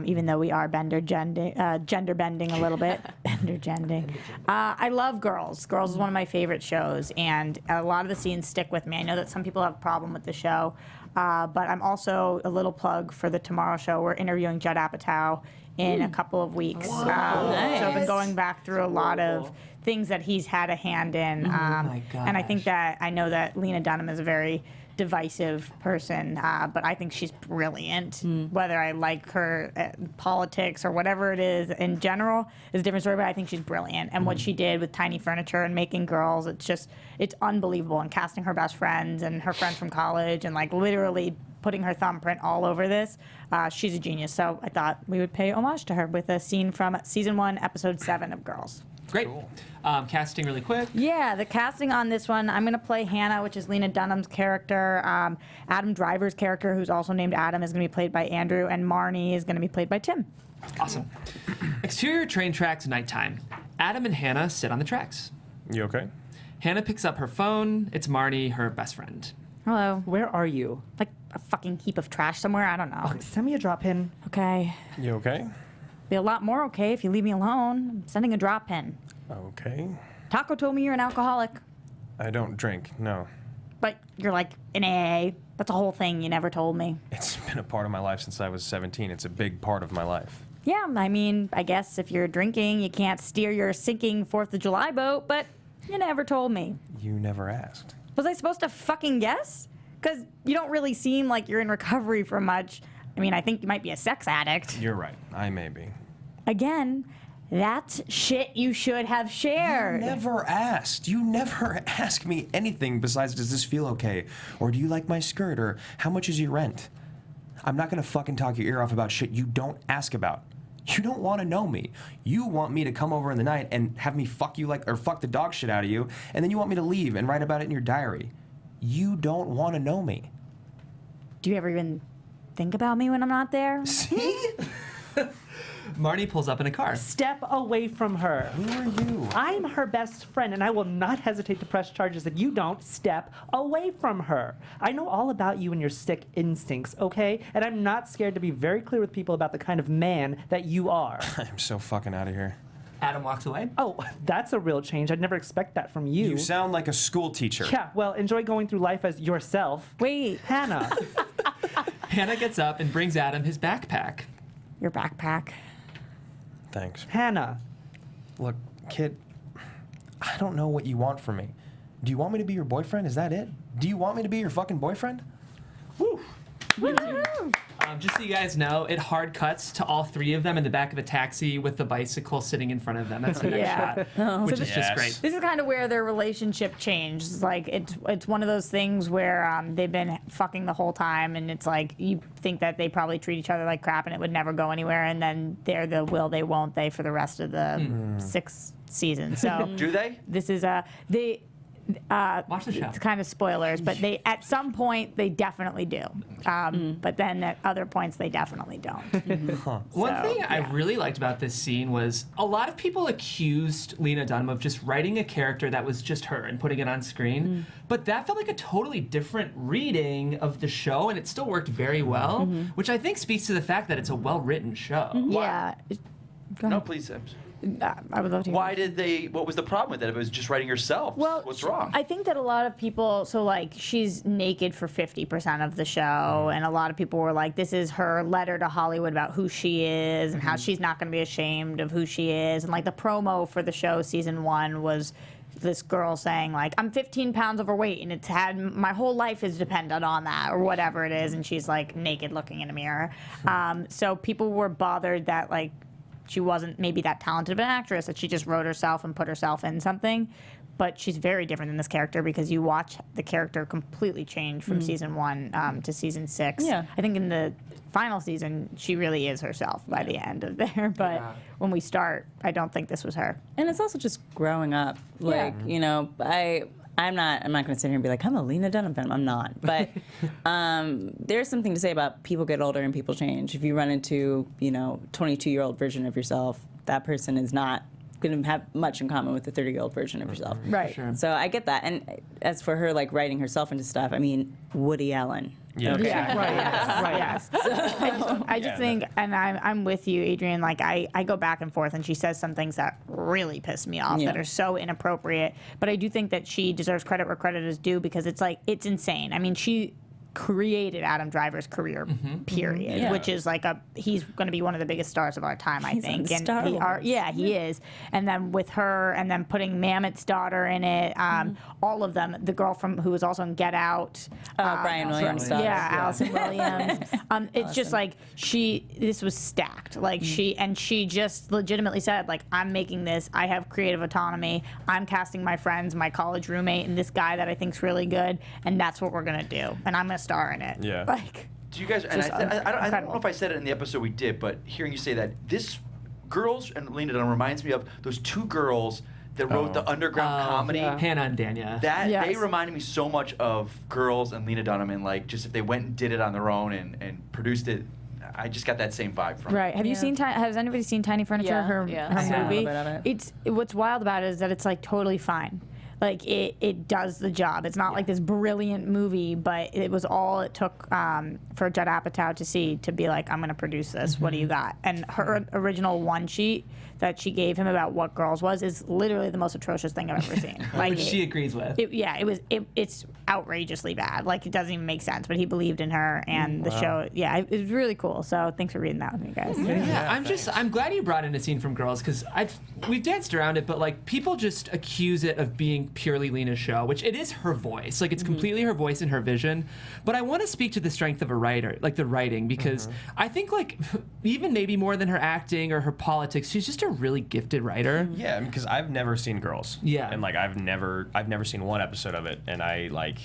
Even though we are gender bending a little bit, bender gending. I love Girls. Girls is one of my favorite shows, and a lot of the scenes stick with me. I know that some people have a problem with the show, but I'm also a little plug for the Tomorrow Show. We're interviewing Judd Apatow in a couple of weeks. So I've been going back through a lot of things that he's had a hand in. my And I think that I know that Lena Dunham is a very divisive person, but I think she's brilliant. Whether I like her politics or whatever it is in general is a different story, but I think she's brilliant. And what she did with Tiny Furniture and Making Girls, it's unbelievable. And casting her best friends and her friends from college and like literally putting her thumbprint all over this, she's a genius. So I thought we would pay homage to her with a scene from season 1, episode 7 of Girls. Great. Casting really quick. Yeah, the casting on this one, I'm going to play Hannah, which is Lena Dunham's character. Adam Driver's character, who's also named Adam, is going to be played by Andrew, and Marnie is going to be played by Tim. Awesome. Exterior train tracks, nighttime. Adam and Hannah sit on the tracks. You okay? Hannah picks up her phone. It's Marnie, her best friend. Hello. Where are you? Like a fucking heap of trash somewhere? I don't know. Send me a drop pin. Okay. You okay? Be a lot more okay if you leave me alone. I'm sending a drop pin. Okay. Taco told me you're an alcoholic, I don't drink. No. but you're like an AA. That's a whole thing you never told me. It's been a part of my life since I was 17. It's a big part of my life. Yeah, I mean, I guess if you're drinking, you can't steer your sinking 4th of July boat, but you never told me. You never asked. Was I supposed to fucking guess? Because you don't really seem like you're in recovery from much. I mean, I think you might be a sex addict. You're right. I may be. Again, that's shit you should have shared. You never asked. You never asked me anything besides, does this feel okay? Or do you like my skirt? Or how much is your rent? I'm not gonna fucking talk your ear off about shit you don't ask about. You don't want to know me. You want me to come over in the night and have me fuck you or fuck the dog shit out of you, and then you want me to leave and write about it in your diary. You don't want to know me. Do you ever even think about me when I'm not there? See? Marnie pulls up in a car. Step away from her. Who are you? I'm her best friend, and I will not hesitate to press charges if you don't step away from her. I know all about you and your sick instincts, okay? And I'm not scared to be very clear with people about the kind of man that you are. I'm so fucking out of here. Adam walks away. Oh, that's a real change. I'd never expect that from you. You sound like a school teacher. Yeah, well, enjoy going through life as yourself. Wait. Hannah. Hannah gets up and brings Adam his backpack. Your backpack. Thanks. Hannah. Look, kid, I don't know what you want from me. Do you want me to be your boyfriend? Is that it? Do you want me to be your fucking boyfriend? Woo! Just so you guys know, it hard cuts to all three of them in the back of a taxi with the bicycle sitting in front of them. That's the next Yeah. shot, which is just Yes. great. This is kind of where their relationship changed. Like it's one of those things where they've been fucking the whole time, and it's like you think that they probably treat each other like crap, and it would never go anywhere, and then they're the will they won't they for the rest of the 6th season. So Do they? this is they. Watch the show. It's kind of spoilers, but they at some point they definitely do. But then at other points they definitely don't. One So, thing I yeah. really liked about this scene was a lot of people accused Lena Dunham of just writing a character that was just her and putting it on screen. But that felt like a totally different reading of the show, and it still worked very well, which I think speaks to the fact that it's a well-written show. Yeah. Go No, ahead. please. I would love to hear. Why did they? What was the problem with it? If it was just writing yourself. Well, what's wrong? I think that a lot of people, so like she's naked for 50% of the show, and a lot of people were like, this is her letter to Hollywood about who she is and how she's not going to be ashamed of who she is. And like the promo for the show, season 1, was this girl saying like, I'm 15 pounds overweight and it's had my whole life is dependent on that, or whatever it is, and she's like naked looking in a mirror. So people were bothered that like she wasn't maybe that talented of an actress, that she just wrote herself and put herself in something. But she's very different than this character, because you watch the character completely change from season 1 to season 6. Yeah. I think in the final season, she really is herself by the end of there. But when we start, I don't think this was her. And it's also just growing up. Like, you know, I'm not going to sit here and be like, I'm a Lena Dunham fan. I'm not. But there's something to say about people get older and people change. If you run into, 22-year-old version of yourself, that person is not going to have much in common with the 30-year-old version of yourself. Right. Sure. So I get that. And as for her, like, writing herself into stuff, I mean, Woody Allen. Yeah. Okay. Yeah, right. Yes, right. Yes. I just think, and I'm with you, Adrian. Like I go back and forth, and she says some things that really piss me off, that are so inappropriate. But I do think that she deserves credit where credit is due, because it's like it's insane. I mean, she created Adam Driver's career, period, Yeah. which is like he's going to be one of the biggest stars of our time, I He's think. on Star Wars. He is. And then with her, and then putting Mamet's daughter in it, all of them, the girl who was also in Get Out, Brian Williams' daughter. yeah, Allison Williams. It's just like this was stacked. Like she just legitimately said, like, I'm making this. I have creative autonomy. I'm casting my friends, my college roommate, and this guy that I think's really good, and that's what we're gonna do. And I'm gonna star in it. Yeah. Like, Do you guys? And Just I don't know incredible. if I said it in the episode we did, but hearing you say that, this girls and Lena Dunham reminds me of those two girls that wrote the underground comedy. yeah. Hannah and Danya. That Yes. they reminded me so much of girls and Lena Dunham, and like just if they went and did it on their own and produced it, I just got that same vibe from right. it. Have you seen? Has anybody seen Tiny Furniture? Yeah, Her yeah. I saw a movie. little bit of it. It's what's wild about it is that it's like totally fine. Like it does the job. It's not like this brilliant movie, but it was all it took for Judd Apatow to be like, I'm going to produce this. What do you got? And her original one sheet that she gave him about what Girls was is literally the most atrocious thing I've ever seen. Like Which she agrees with. it's outrageously bad. Like it doesn't even make sense. But he believed in her, and the show. Yeah, it was really cool. So thanks for reading that with me, guys. Yeah, I'm glad you brought in a scene from Girls, because we've danced around it, but like people just accuse it of being purely Lena's show, which it is her voice. Like it's completely her voice and her vision. But I want to speak to the strength of a writer, like the writing, because I think like even maybe more than her acting or her politics, she's just a really gifted writer. Yeah, I mean, because I've never seen Girls. Yeah. And like I've never seen one episode of it, and I like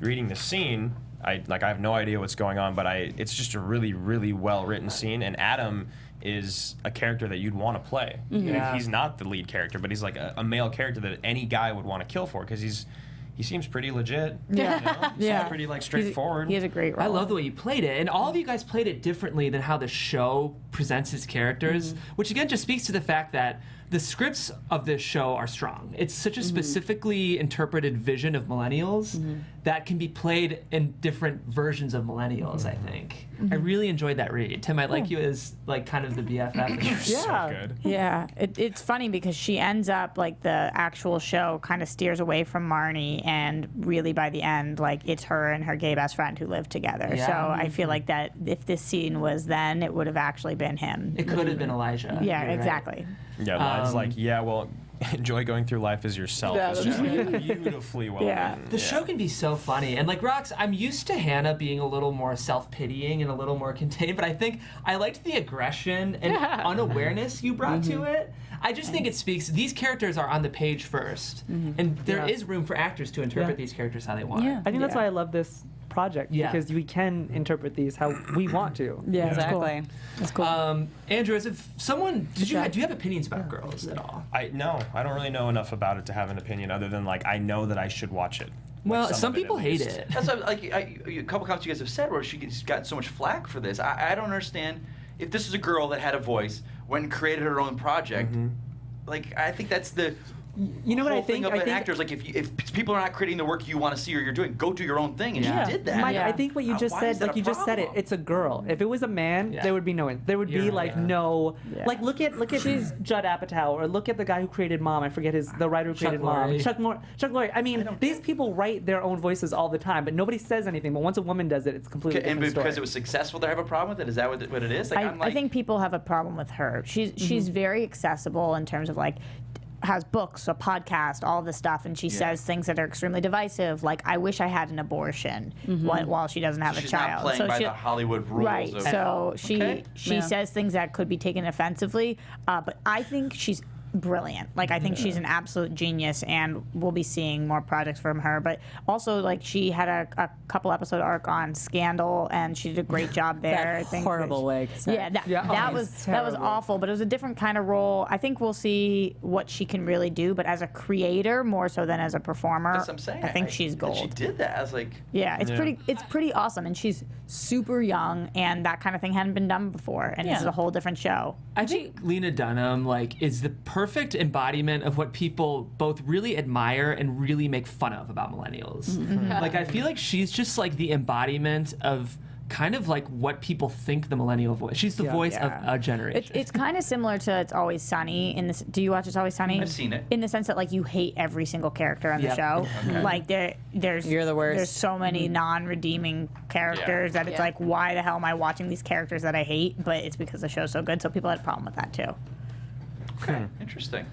reading the scene. I have no idea what's going on, but it's just a really, really well written scene, and Adam is a character that you'd want to play. Yeah. He's not the lead character, but he's like a male character that any guy would want to kill for, because he seems pretty legit. Yeah. You know? Yeah. Seems pretty like straightforward. He has a great role. I love the way you played it, and all of you guys played it differently than how the show presents his characters, which again just speaks to the fact that the scripts of this show are strong. It's such a specifically interpreted vision of millennials that can be played in different versions of millennials, I think. I really enjoyed that read. Tim, I like you as like kind of the BFF. So good. Yeah, it's funny because she ends up like the actual show kind of steers away from Marnie, and really by the end, like it's her and her gay best friend who live together. Yeah. So I feel like that if this scene was then, it would have actually been him. It could have been Elijah. Yeah, You're right. exactly. Yeah, it's like, yeah, well, enjoy going through life as yourself. Yeah, It's just beautifully well Yeah. done. The show can be so funny. And like Rox, I'm used to Hannah being a little more self-pitying and a little more contained, but I think I liked the aggression and unawareness you brought to it. I just think it speaks, these characters are on the page first, and there is room for actors to interpret these characters how they want. Yeah. I think that's why I love this project, because we can interpret these how we want to. Yeah, Exactly. That's cool. Andrew, as if someone, do you have opinions about Girls at all? No, I don't really know enough about it to have an opinion other than like I know that I should watch it. Well, Like, some of it, people at hate least. it. That's what, like a couple comments you guys have said where she's gotten so much flack for this. I don't understand if this is a girl that had a voice when created her own project. Like I think that's the You know what I whole thing think? of I an think actor is like if people are not creating the work you want to see or you're doing, go do your own thing, and Yeah. she did that. Mike, Yeah. I think what you just Why said, is that like a you just said it, problem? it's a girl. If it was a man, Yeah. there would be no, there would be You're like right. no, Yeah. like look at Judd Apatow, or look at the guy who created Mom. I forget the writer who created Lorre. Mom. Chuck Lorre. I mean, these people write their own voices all the time, but nobody says anything. But once a woman does it, it's completely And different because story. it was successful, they have a problem with it. Is that what it is? Like, I'm like, I think people have a problem with her. She's very accessible in terms of like has books, a podcast, all this stuff, and she says things that are extremely divisive, like "I wish I had an abortion" while she doesn't have she's a child. not playing by she, the Hollywood rules. right. Of, So she Yeah. says things that could be taken offensively, but I think she's brilliant. Like I think she's an absolute genius, and we'll be seeing more projects from her. But also, like she had a couple episode arc on Scandal, and she did a great job there. I think horrible wig. Sorry. Yeah, that oh, was it's that was terrible. awful, but it was a different kind of role. I think we'll see what she can really do, but as a creator more so than as a performer, that's what I'm saying. I think she's that She gold. did that. I was like, Yeah, it's pretty awesome, and she's super young, and that kind of thing hadn't been done before, and this is Yeah. a whole different show. I think Lena Dunham like is the perfect embodiment of what people both really admire and really make fun of about millennials. Like I feel like she's just like the embodiment of kind of like what people think the millennial voice. She's the voice of a generation. It's kind of similar to It's Always Sunny. In this, do you watch It's Always Sunny? I've seen it. In the sense that like you hate every single character on the Yep. show. Like there's You're the worst. There's so many non-redeeming characters that it's like, why the hell am I watching these characters that I hate? But it's because the show's so good. So people had a problem with that too. okay, interesting.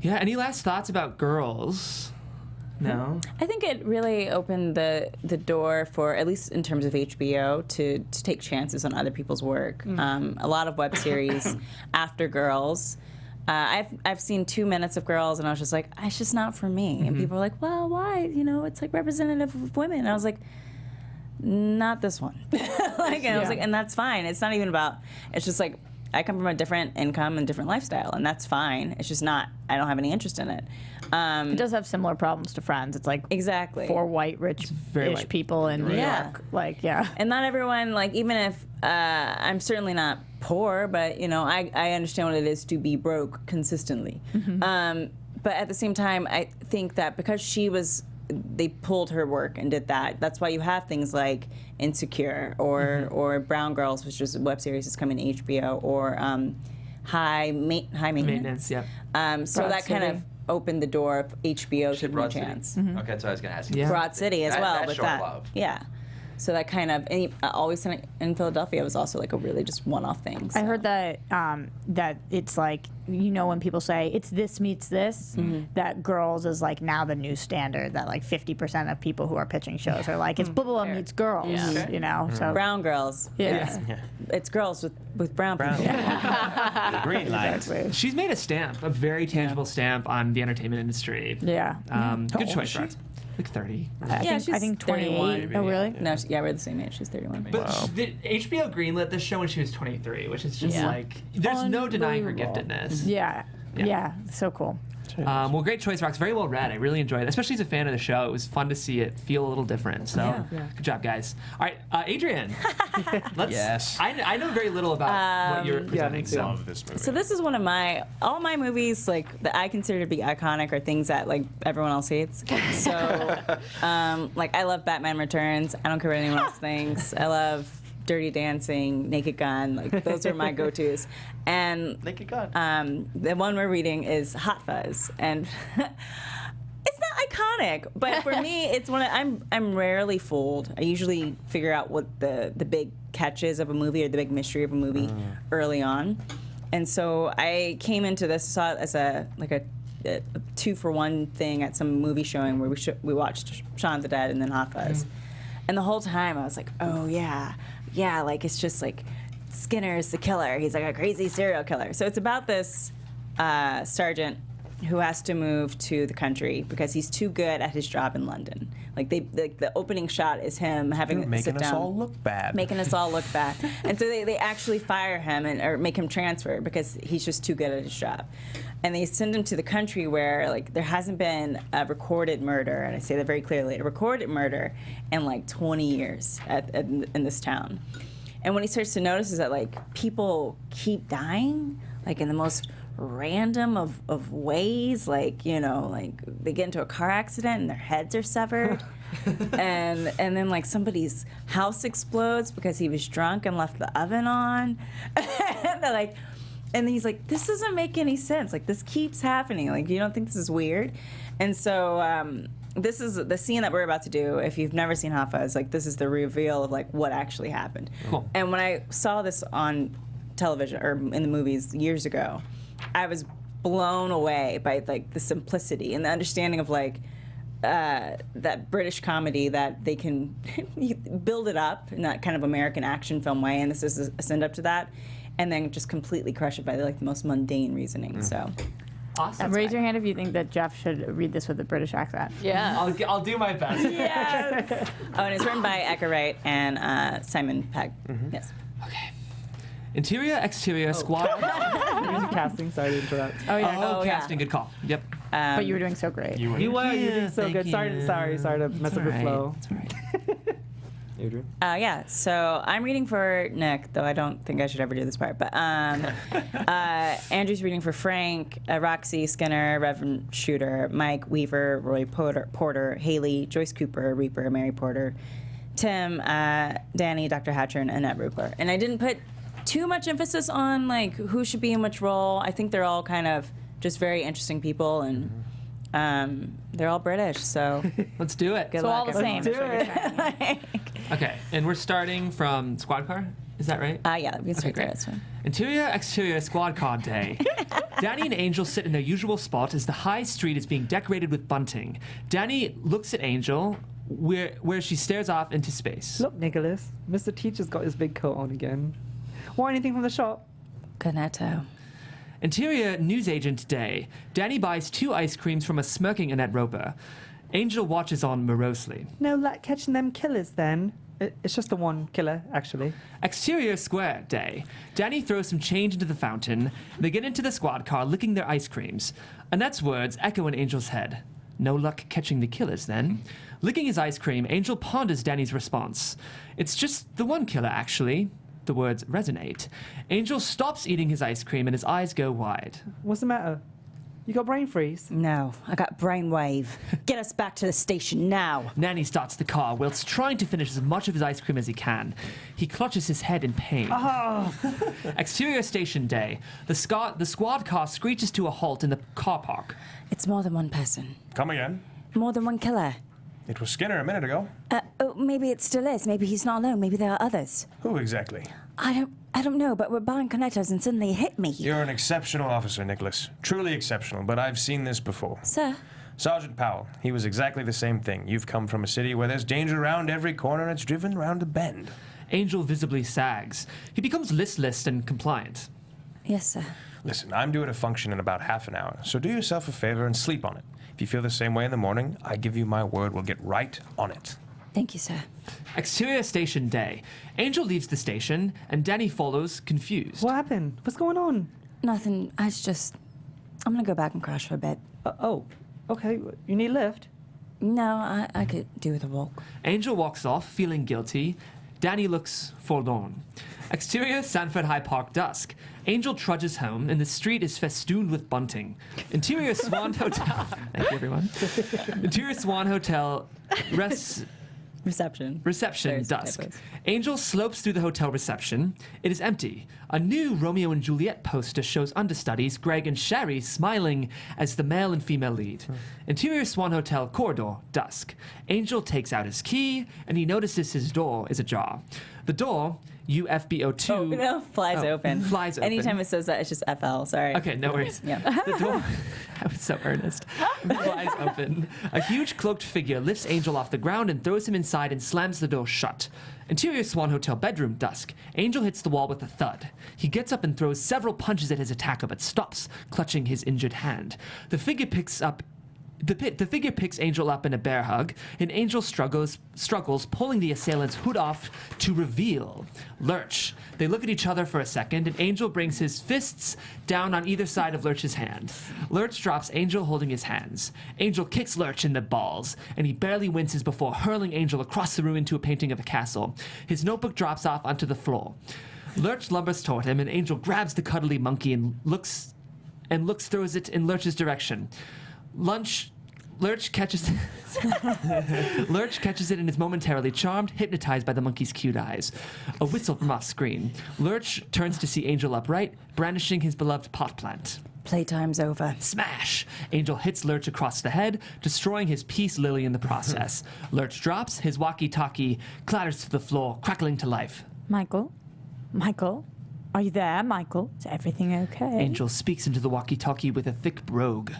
Yeah, any last thoughts about Girls? No? I think it really opened the door for, at least in terms of HBO, to take chances on other people's work. A lot of web series after Girls. I've seen 2 minutes of Girls, and I was just like, it's just not for me. And people were like, well, why? You know, it's like representative of women. And I was like, not this one. And I was like, and that's fine. It's not even about. It's just like I come from a different income and different lifestyle, and that's fine. It's just not. I don't have any interest in it. It does have similar problems to Friends. It's like Exactly. 4 white, rich-ish white. people in New Yeah. York. Like, yeah. And not everyone, like, even if I'm certainly not poor, but, you know, I understand what it is to be broke consistently. But at the same time, I think that because they pulled her work and did that. That's why you have things like Insecure or Brown Girls, which is a web series that's coming to HBO, or High Maintenance. Maintenance, yep. So Broad that kind City. of opened the door of HBO Shit, to Broad a City? chance. Okay, that's what I was gonna ask you. Yeah. Broad City as well. That with show I that. love. Yeah. So that kind of, and Always Sunny in Philadelphia was also like a really just one-off thing. I so. heard that that it's like, you know, when people say it's this meets this, that Girls is like now the new standard, that like 50% of people who are pitching shows are like, it's blah blah blah meets Girls, Yeah. you know. So Brown Girls. Yeah. It's girls with brown people. The green light. She's made a stamp, a very tangible stamp on the entertainment industry. Yeah. Good choice, Rox. Like 30. Yeah, I she's think 28. 31. Oh, really? No, we're the same age. She's 31. But HBO greenlit this show when she was 23, which is just like, there's no denying her Unbelievable. giftedness. Yeah. Yeah. Yeah. So cool. Well, great choice, Rox. Very well read. I really enjoyed it, especially as a fan of the show. It was fun to see it feel a little different. So, good job, guys. All right, Adrian. Yes. I know very little about what you're presenting. So. Love this movie. So this is one of all my movies like that I consider to be iconic are things that like everyone else hates. So like I love Batman Returns. I don't care what anyone else thinks. I love Dirty Dancing, Naked Gun. Like those are my go-tos. And Naked Gun. the one we're reading is Hot Fuzz, and it's not iconic, but for me, it's one. I'm rarely fooled. I usually figure out what the big catch is of a movie or the big mystery of a movie early on, and so I came into this, saw it as a 2-for-1 thing at some movie showing where we watched Shaun of the Dead and then Hot Fuzz, and the whole time I was like, oh yeah, like it's just like Skinner's the killer. He's like a crazy serial killer. So it's about this sergeant who has to move to the country because he's too good at his job in London. Like the opening shot is him having to sit down. Making us all look bad. Making us all look bad. And so they actually fire him or make him transfer because he's just too good at his job. And they send him to the country where like there hasn't been a recorded murder, and I say that very clearly, a recorded murder in like 20 years in this town. And what he starts to notice is that like people keep dying, like in the most random of ways, like, you know, like they get into a car accident and their heads are severed. and then like somebody's house explodes because he was drunk and left the oven on. And they're like, and he's like, this doesn't make any sense. Like this keeps happening. Like you don't think this is weird? And so this is the scene that we're about to do. If you've never seen Hot Fuzz, like this is the reveal of like what actually happened. Cool. And when I saw this on television or in the movies years ago, I was blown away by like the simplicity and the understanding of like that British comedy that they can build it up in that kind of American action film way, and this is a send up to that, and then just completely crush it by like the most mundane reasoning. So. Awesome. Raise your hand if you think that Jeff should read this with a British accent. Yeah. I'll do my best. Yes. Oh, and it's written by accredited and Simon Pegg. Yes. Okay. Interior, exterior, squad. Music casting. Sorry to interrupt. Oh yeah. Oh, casting. Good call. Yep. But you were doing so great. You were. You're doing so thank good. Sorry to mess up your flow. It's all right. Adrian? Yeah, so I'm reading for Nick, though I don't think I should ever do this part. But Andrew's reading for Frank, Roxy, Skinner, Reverend Shooter, Mike, Weaver, Roy Porter, Haley, Joyce Cooper, Reaper, Mary Porter, Tim, Danny, Dr. Hatcher, and Annette Rupler. And I didn't put too much emphasis on like who should be in which role. I think they're all kind of just very interesting people, and they're all British, so Let's do it. good So luck. all the same. do is what you're saying. Okay, and we're starting from squad car. Is that right? Yeah, we can start there. great. That's fine. Interior, exterior, squad car day. Danny and Angel sit in their usual spot as the high street is being decorated with bunting. Danny looks at Angel, where she stares off into space. Look, Nicholas, Mr. Teacher's got his big coat on again. Want anything from the shop? Cornetto. Interior, newsagent day. Danny buys 2 ice creams from a smirking Annette Roper. Angel watches on morosely. No luck catching them killers then. It's just the one killer, actually. Exterior square day. Danny throws some change into the fountain. They get into the squad car, licking their ice creams. Annette's words echo in Angel's head. No luck catching the killers, then. Licking his ice cream, Angel ponders Danny's response. It's just the one killer, actually. The words resonate. Angel stops eating his ice cream and his eyes go wide. What's the matter? You got brain freeze? No, I got brainwave. Get us back to the station now. Nanny starts the car whilst trying to finish as much of his ice cream as he can. He clutches his head in pain. Exterior station day. The squad car screeches to a halt in the car park. It's more than one person. Come again. More than one killer. It was Skinner a minute ago. Maybe it still is. Maybe he's not alone. Maybe there are others. Who exactly? I don't know, but we're buying cornettos and suddenly it hit me. You're an exceptional officer, Nicholas. Truly exceptional, but I've seen this before. Sir? Sergeant Powell, he was exactly the same thing. You've come from a city where there's danger around every corner and it's driven round a bend. Angel visibly sags. He becomes listless and compliant. Yes, sir. Listen, I'm due at a function in about half an hour, so do yourself a favor and sleep on it. If you feel the same way in the morning, I give you my word we'll get right on it. Thank you, sir. Exterior station day. Angel leaves the station, and Danny follows, confused. What happened? What's going on? Nothing. I'm gonna go back and crash for a bit. Oh, okay. You need a lift? No, I could do with a walk. Angel walks off, feeling guilty. Danny looks forlorn. Exterior Sanford High Park dusk. Angel trudges home, and the street is festooned with bunting. Interior Swan Hotel. Thank you, everyone. Interior Swan Hotel Reception. Reception, There's dusk. typos. Angel slopes through the hotel reception. It is empty. A new Romeo and Juliet poster shows understudies, Greg and Sherry, smiling as the male and female lead. Interior Swan Hotel corridor, dusk. Angel takes out his key, and he notices his door is ajar. The door, UFBO2... Oh, no, flies open. Flies open. Anytime it says that, it's just FL, sorry. Okay, no worries. Yeah. The door... I was so earnest. Flies open. A huge cloaked figure lifts Angel off the ground and throws him inside and slams the door shut. Interior Swan Hotel bedroom, dusk. Angel hits the wall with a thud. He gets up and throws several punches at his attacker, but stops, clutching his injured hand. The figure picks Angel up in a bear hug, and Angel struggles, pulling the assailant's hood off to reveal Lurch. They look at each other for a second, and Angel brings his fists down on either side of Lurch's hand. Lurch drops Angel holding his hands. Angel kicks Lurch in the balls, and he barely winces before hurling Angel across the room into a painting of a castle. His notebook drops off onto the floor. Lurch lumbers toward him, and Angel grabs the cuddly monkey and throws it in Lurch's direction. Lurch catches it and is momentarily charmed, hypnotized by the monkey's cute eyes. A whistle from off screen. Lurch turns to see Angel upright, brandishing his beloved pot plant. Playtime's over. Smash! Angel hits Lurch across the head, destroying his peace lily in the process. Lurch drops, his walkie-talkie clatters to the floor, crackling to life. Michael? Are you there, Michael? Is everything okay? Angel speaks into the walkie-talkie with a thick brogue.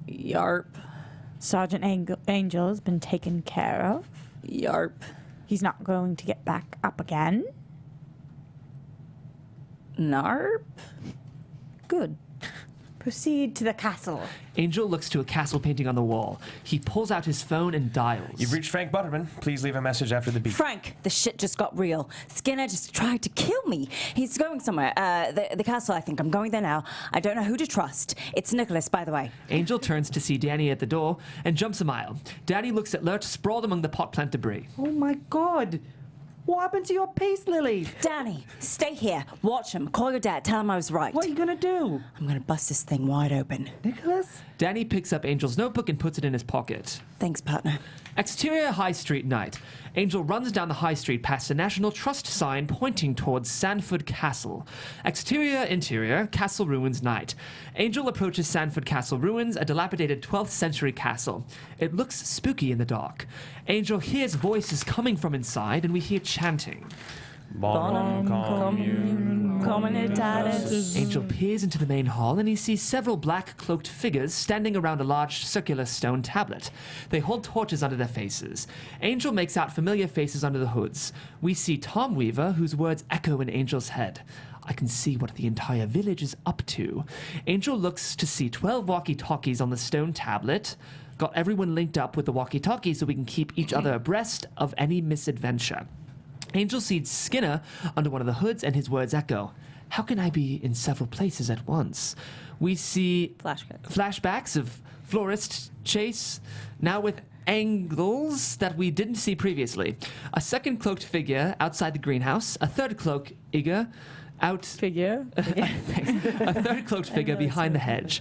Yarp. Sergeant Angel has been taken care of. Yarp. He's not going to get back up again. Narp. Good. Proceed to the castle. Angel looks to a castle painting on the wall. He pulls out his phone and dials. You've reached Frank Butterman. Please leave a message after the beep. Frank, the shit just got real. Skinner just tried to kill me. He's going somewhere. The castle, I think. I'm going there now. I don't know who to trust. It's Nicholas, by the way. Angel turns to see Danny at the door and jumps a mile. Danny looks at Lurch sprawled among the pot plant debris. Oh my God! What happened to your peace lily? Danny, stay here. Watch him. Call your dad. Tell him I was right. What are you gonna do? I'm gonna bust this thing wide open. Nicholas? Danny picks up Angel's notebook and puts it in his pocket. Thanks, partner. Exterior High Street night. Angel runs down the high street past a National Trust sign pointing towards Sanford Castle. Interior, Castle Ruins night. Angel approaches Sanford Castle Ruins, a dilapidated 12th century castle. It looks spooky in the dark. Angel hears voices coming from inside, and we hear chanting. Bonum Communitatis. Angel peers into the main hall and he sees several black cloaked figures standing around a large circular stone tablet. They hold torches under their faces. Angel makes out familiar faces under the hoods. We see Tom Weaver, whose words echo in Angel's head. I can see what the entire village is up to. Angel looks to see 12 walkie-talkies on the stone tablet. Got everyone linked up with the walkie-talkies so we can keep each other abreast of any misadventure. Angel sees Skinner under one of the hoods, and his words echo. How can I be in several places at once? We see flashbacks of Florist Chase, now with angles that we didn't see previously. A second cloaked figure outside the greenhouse, a third cloaked figure a third cloaked figure behind the hedge.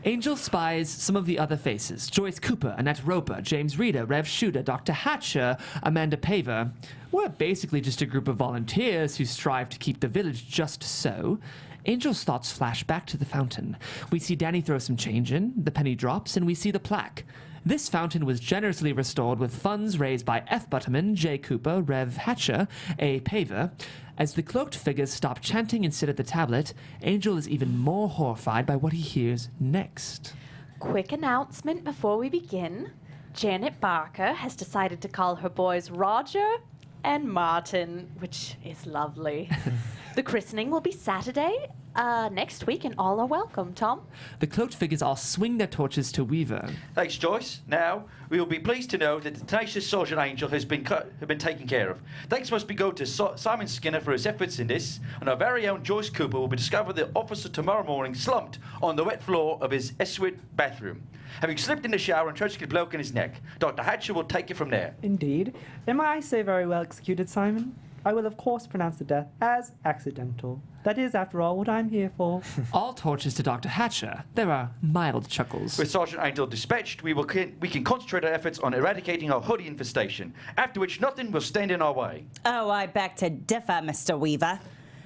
Angel spies some of the other faces. Joyce Cooper, Annette Roper, James Reeder, Rev Shooter, Dr. Hatcher, Amanda Paver. We're basically just a group of volunteers who strive to keep the village just so. Angel's thoughts flash back to the fountain. We see Danny throw some change in, the penny drops, and we see the plaque. This fountain was generously restored with funds raised by F. Butterman, J. Cooper, Rev Hatcher, A. Paver. As the cloaked figures stop chanting and sit at the tablet, Angel is even more horrified by what he hears next. Quick announcement before we begin. Janet Barker has decided to call her boys Roger and Martin, which is lovely. The christening will be Saturday next week, and all are welcome. Tom? The cloaked figures all swing their torches to Weaver. Thanks, Joyce. Now, we will be pleased to know that the tenacious Sergeant Angel has been taken care of. Thanks must be go to Simon Skinner for his efforts in this, and our very own Joyce Cooper will be discovered the officer tomorrow morning slumped on the wet floor of his Eswit bathroom, having slipped in the shower and tragically broken his neck. Dr. Hatcher will take it from there. Indeed. And may I say very well executed, Simon? I will, of course, pronounce the death as accidental. That is, after all, what I'm here for. All torches to Dr. Hatcher. There are mild chuckles. With Sergeant Angel dispatched, we can concentrate our efforts on eradicating our hoodie infestation, after which nothing will stand in our way. Oh, I beg to differ, Mr. Weaver.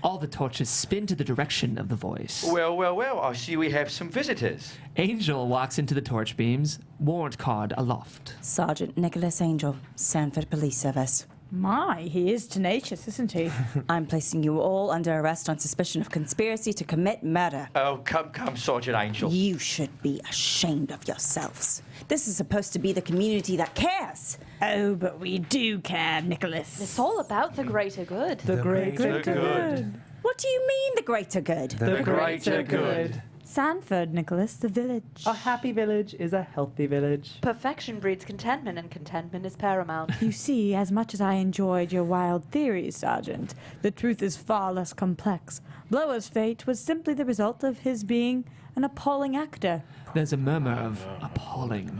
All the torches spin to the direction of the voice. Well, I see we have some visitors. Angel walks into the torch beams, warrant card aloft. Sergeant Nicholas Angel, Sanford Police Service. My, he is tenacious, isn't he? I'm placing you all under arrest on suspicion of conspiracy to commit murder. Oh, come, Sergeant Angel. You should be ashamed of yourselves. This is supposed to be the community that cares. Oh, but we do care, Nicholas. It's all about the greater good. The greater good. What do you mean, the greater good? The greater good. Sanford, Nicholas, the village. A happy village is a healthy village. Perfection breeds contentment, and contentment is paramount. You see, as much as I enjoyed your wild theories, Sergeant, the truth is far less complex. Blower's fate was simply the result of his being an appalling actor. There's a murmur of appalling.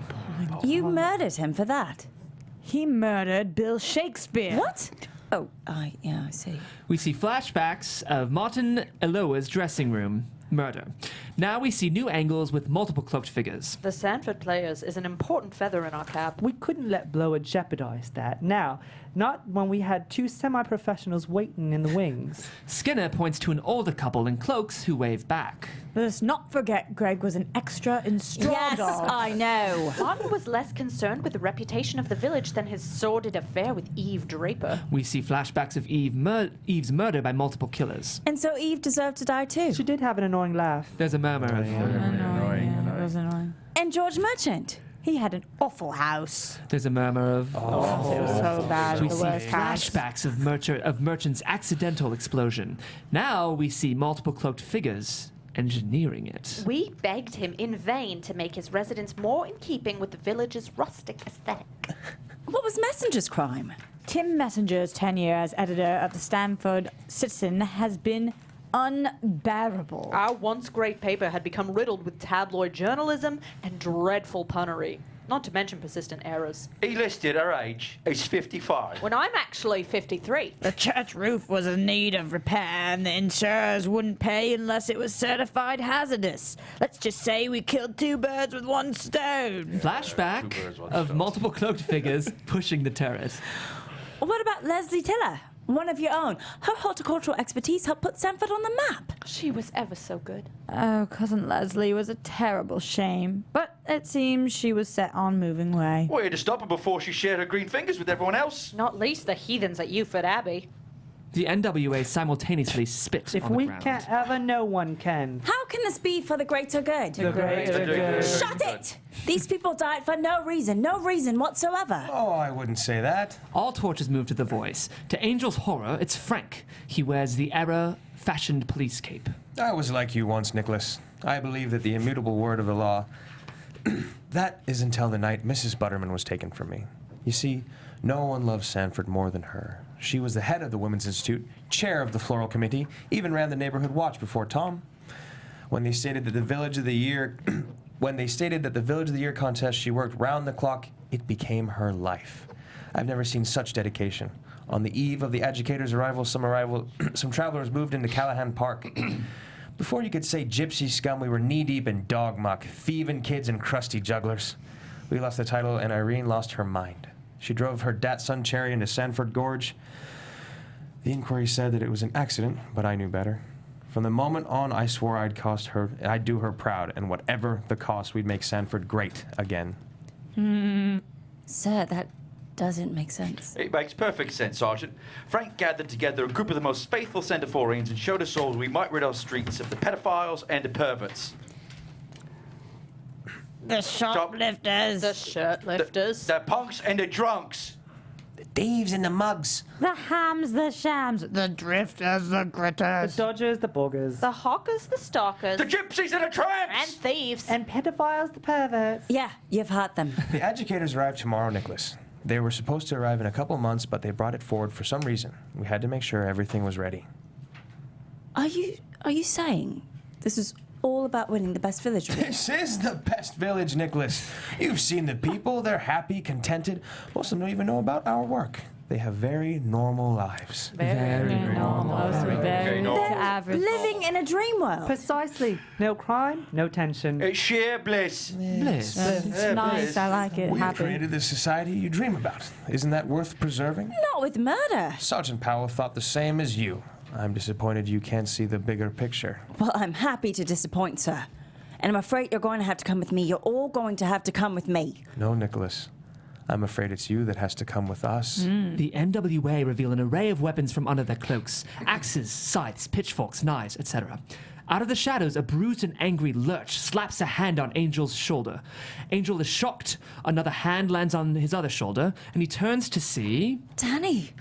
You murdered him for that. He murdered Bill Shakespeare. What? Oh, I see. We see flashbacks of Martin Eloa's dressing room. Murder. Now we see new angles with multiple cloaked figures. The Sanford players is an important feather in our cap. We couldn't let Blower jeopardize that. Now, not when we had two semi-professionals waiting in the wings. Skinner points to an older couple in cloaks who wave back. Let us not forget Greg was an extra in Straw Yes, Dogs. I know. Martin was less concerned with the reputation of the village than his sordid affair with Eve Draper. We see flashbacks of Eve's murder by multiple killers. And so Eve deserved to die too. She did have an annoying laugh. There's a murmur of... It was annoying. And George Merchant. He had an awful house. There's a murmur of... It was so bad. We The see worst house. flashbacks of Merchant's accidental explosion. Now we see multiple cloaked figures engineering it. We begged him in vain to make his residence more in keeping with the village's rustic aesthetic. What was Messenger's crime? Tim Messenger's tenure as editor of the Stanford Citizen has been unbearable. Our once great paper had become riddled with tabloid journalism and dreadful punnery, not to mention persistent errors. He listed her age as 55. When I'm actually 53. The church roof was in need of repair, and the insurers wouldn't pay unless it was certified hazardous. Let's just say we killed two birds with one stone. Flashback Two birds, one of stone. multiple cloaked figures pushing the turret. What about Leslie Tiller? One of your own. Her horticultural expertise helped put Sanford on the map. She was ever so good. Oh, Cousin Leslie was a terrible shame, but it seems she was set on moving away. We had to stop her before she shared her green fingers with everyone else. Not least the heathens at Uford Abbey. The NWA simultaneously spit If on the we ground. can't ever, no one can. How can this be for the greater good? The greater good. Shut it! These people died for no reason whatsoever. Oh, I wouldn't say that. All torches move to the voice. To Angel's horror, it's Frank. He wears the era-fashioned police cape. I was like you once, Nicholas. I believe that the immutable word of the law. That is until the night Mrs. Butterman was taken from me. You see, no one loves Sanford more than her. She was the head of the Women's Institute, chair of the Floral Committee, even ran the neighborhood watch before Tom. When they stated that the Village of the Year contest, she worked round the clock, it became her life. I've never seen such dedication. On the eve of the educators' arrival, some travelers moved into Callahan Park. Before you could say gypsy scum, we were knee-deep in dog muck, thieving kids and crusty jugglers. We lost the title, and Irene lost her mind. She drove her Datsun Cherry into Sanford Gorge. The inquiry said that it was an accident, but I knew better. From the moment on, I swore I'd do her proud, and whatever the cost, we'd make Sanford great again. Sir, that doesn't make sense. It makes perfect sense, Sergeant. Frank gathered together a group of the most faithful Centeforeans and showed us all we might rid our streets of the pedophiles and the perverts. The shoplifters. The shirt lifters. The punks and the drunks. The thieves and the mugs. The hams, the shams, the drifters, the The gritters. dodgers, the boggers. The hawkers, the stalkers, The gypsies and the and tramps! thieves. And pedophiles, the perverts. Yeah, you've heard them. The educators arrive tomorrow, Nicholas. They were supposed to arrive in a couple months, but they brought it forward for some reason. We had to make sure everything was ready. Are you saying this is all about winning the best village? This is the best village, Nicholas. You've seen the people. They're happy, contented. Most of them don't even know about our work. They have very normal lives. Very Normal, very normal. average. Living in a dream world. Precisely. No crime, no tension. It's sheer bliss. Bliss. It's nice. I like it. We Happy. created the society you dream about. Isn't that worth preserving? Not with murder. Sergeant Powell thought the same as you. I'm disappointed you can't see the bigger picture. Well, I'm happy to disappoint, sir. And I'm afraid you're going to have to come with me. You're all going to have to come with me. No, Nicholas. I'm afraid it's you that has to come with us. The NWA reveal an array of weapons from under their cloaks: axes, scythes, pitchforks, knives, etc. Out of the shadows, a bruised and angry Lurch slaps a hand on Angel's shoulder. Angel is shocked. Another hand lands on his other shoulder, and he turns to see... Danny.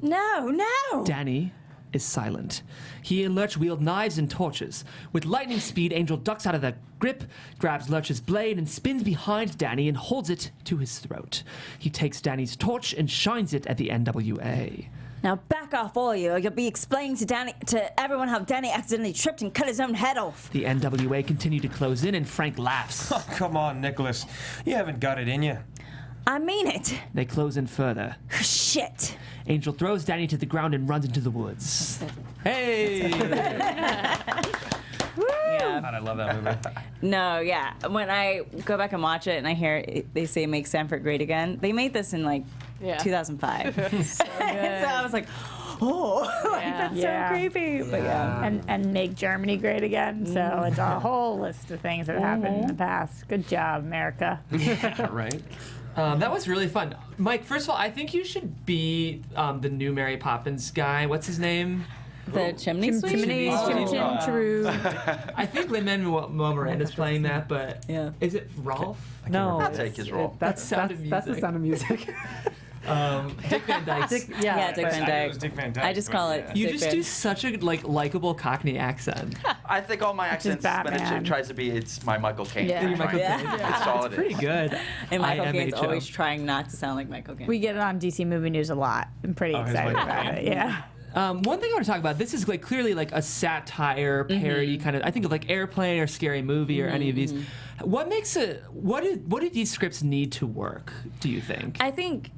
No. Danny is silent. He and Lurch wield knives and torches. With lightning speed, Angel ducks out of their grip, grabs Lurch's blade, and spins behind Danny and holds it to his throat. He takes Danny's torch and shines it at the NWA. Now back off, all of you. You'll be explaining to everyone how Danny accidentally tripped and cut his own head off. The NWA continue to close in, and Frank laughs. Oh, come on, Nicholas. You haven't got it in you. I mean it. They close in further. Shit. Angel throws Danny to the ground and runs into the woods. Hey! Yeah. God, I love that movie. No, yeah. When I go back and watch it and I hear they say make Sanford great again, they made this in like 2005. So I was like, oh, like, that's Yeah. so creepy. But yeah. And make Germany great again. So it's a whole list of things that happened in the past. Good job, America. Right. That was really fun. Mike, first of all, I think you should be the new Mary Poppins guy. What's his name? The chimney sweep? Chimneys, True. I think Lin-Manuel Miranda's playing that, but Yeah. is it Rolf? No. I'll take his role. That's Sound of that's the Music. Sound of Music. Dick Van Dyke. Yeah, Dick but- Van I knew it Dyke. was Dick Van Dyke, I just but call yeah. it You Dick just Van. do such a likable Cockney accent. I think all my accents, when Batman. it tries to be, it's my Michael Caine. Yeah. thing, Your Michael right? Caine. It's all it is. Pretty good. And Michael Caine's IMHO. always trying not to sound like Michael Caine. We get it on DC Movie News a lot. I'm pretty his excited Michael about Caine. it. Yeah. One thing I want to talk about, this is clearly a satire, parody kind of. I think of Airplane or Scary Movie or any of these. What makes it? What do these scripts need to work? Do you think? I think,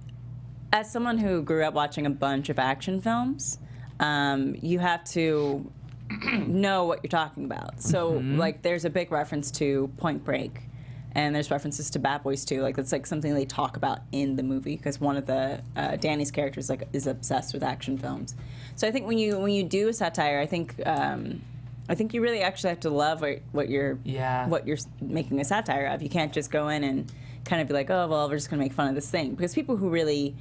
as someone who grew up watching a bunch of action films, you have to know what you're talking about. So, there's a big reference to Point Break, and there's references to Bad Boys too. That's something they talk about in the movie because one of the Danny's characters is obsessed with action films. So I think when you do a satire, I think you really actually have to love what you're making a satire of. You can't just go in and kind of be like, oh well, we're just gonna make fun of this thing, because people who really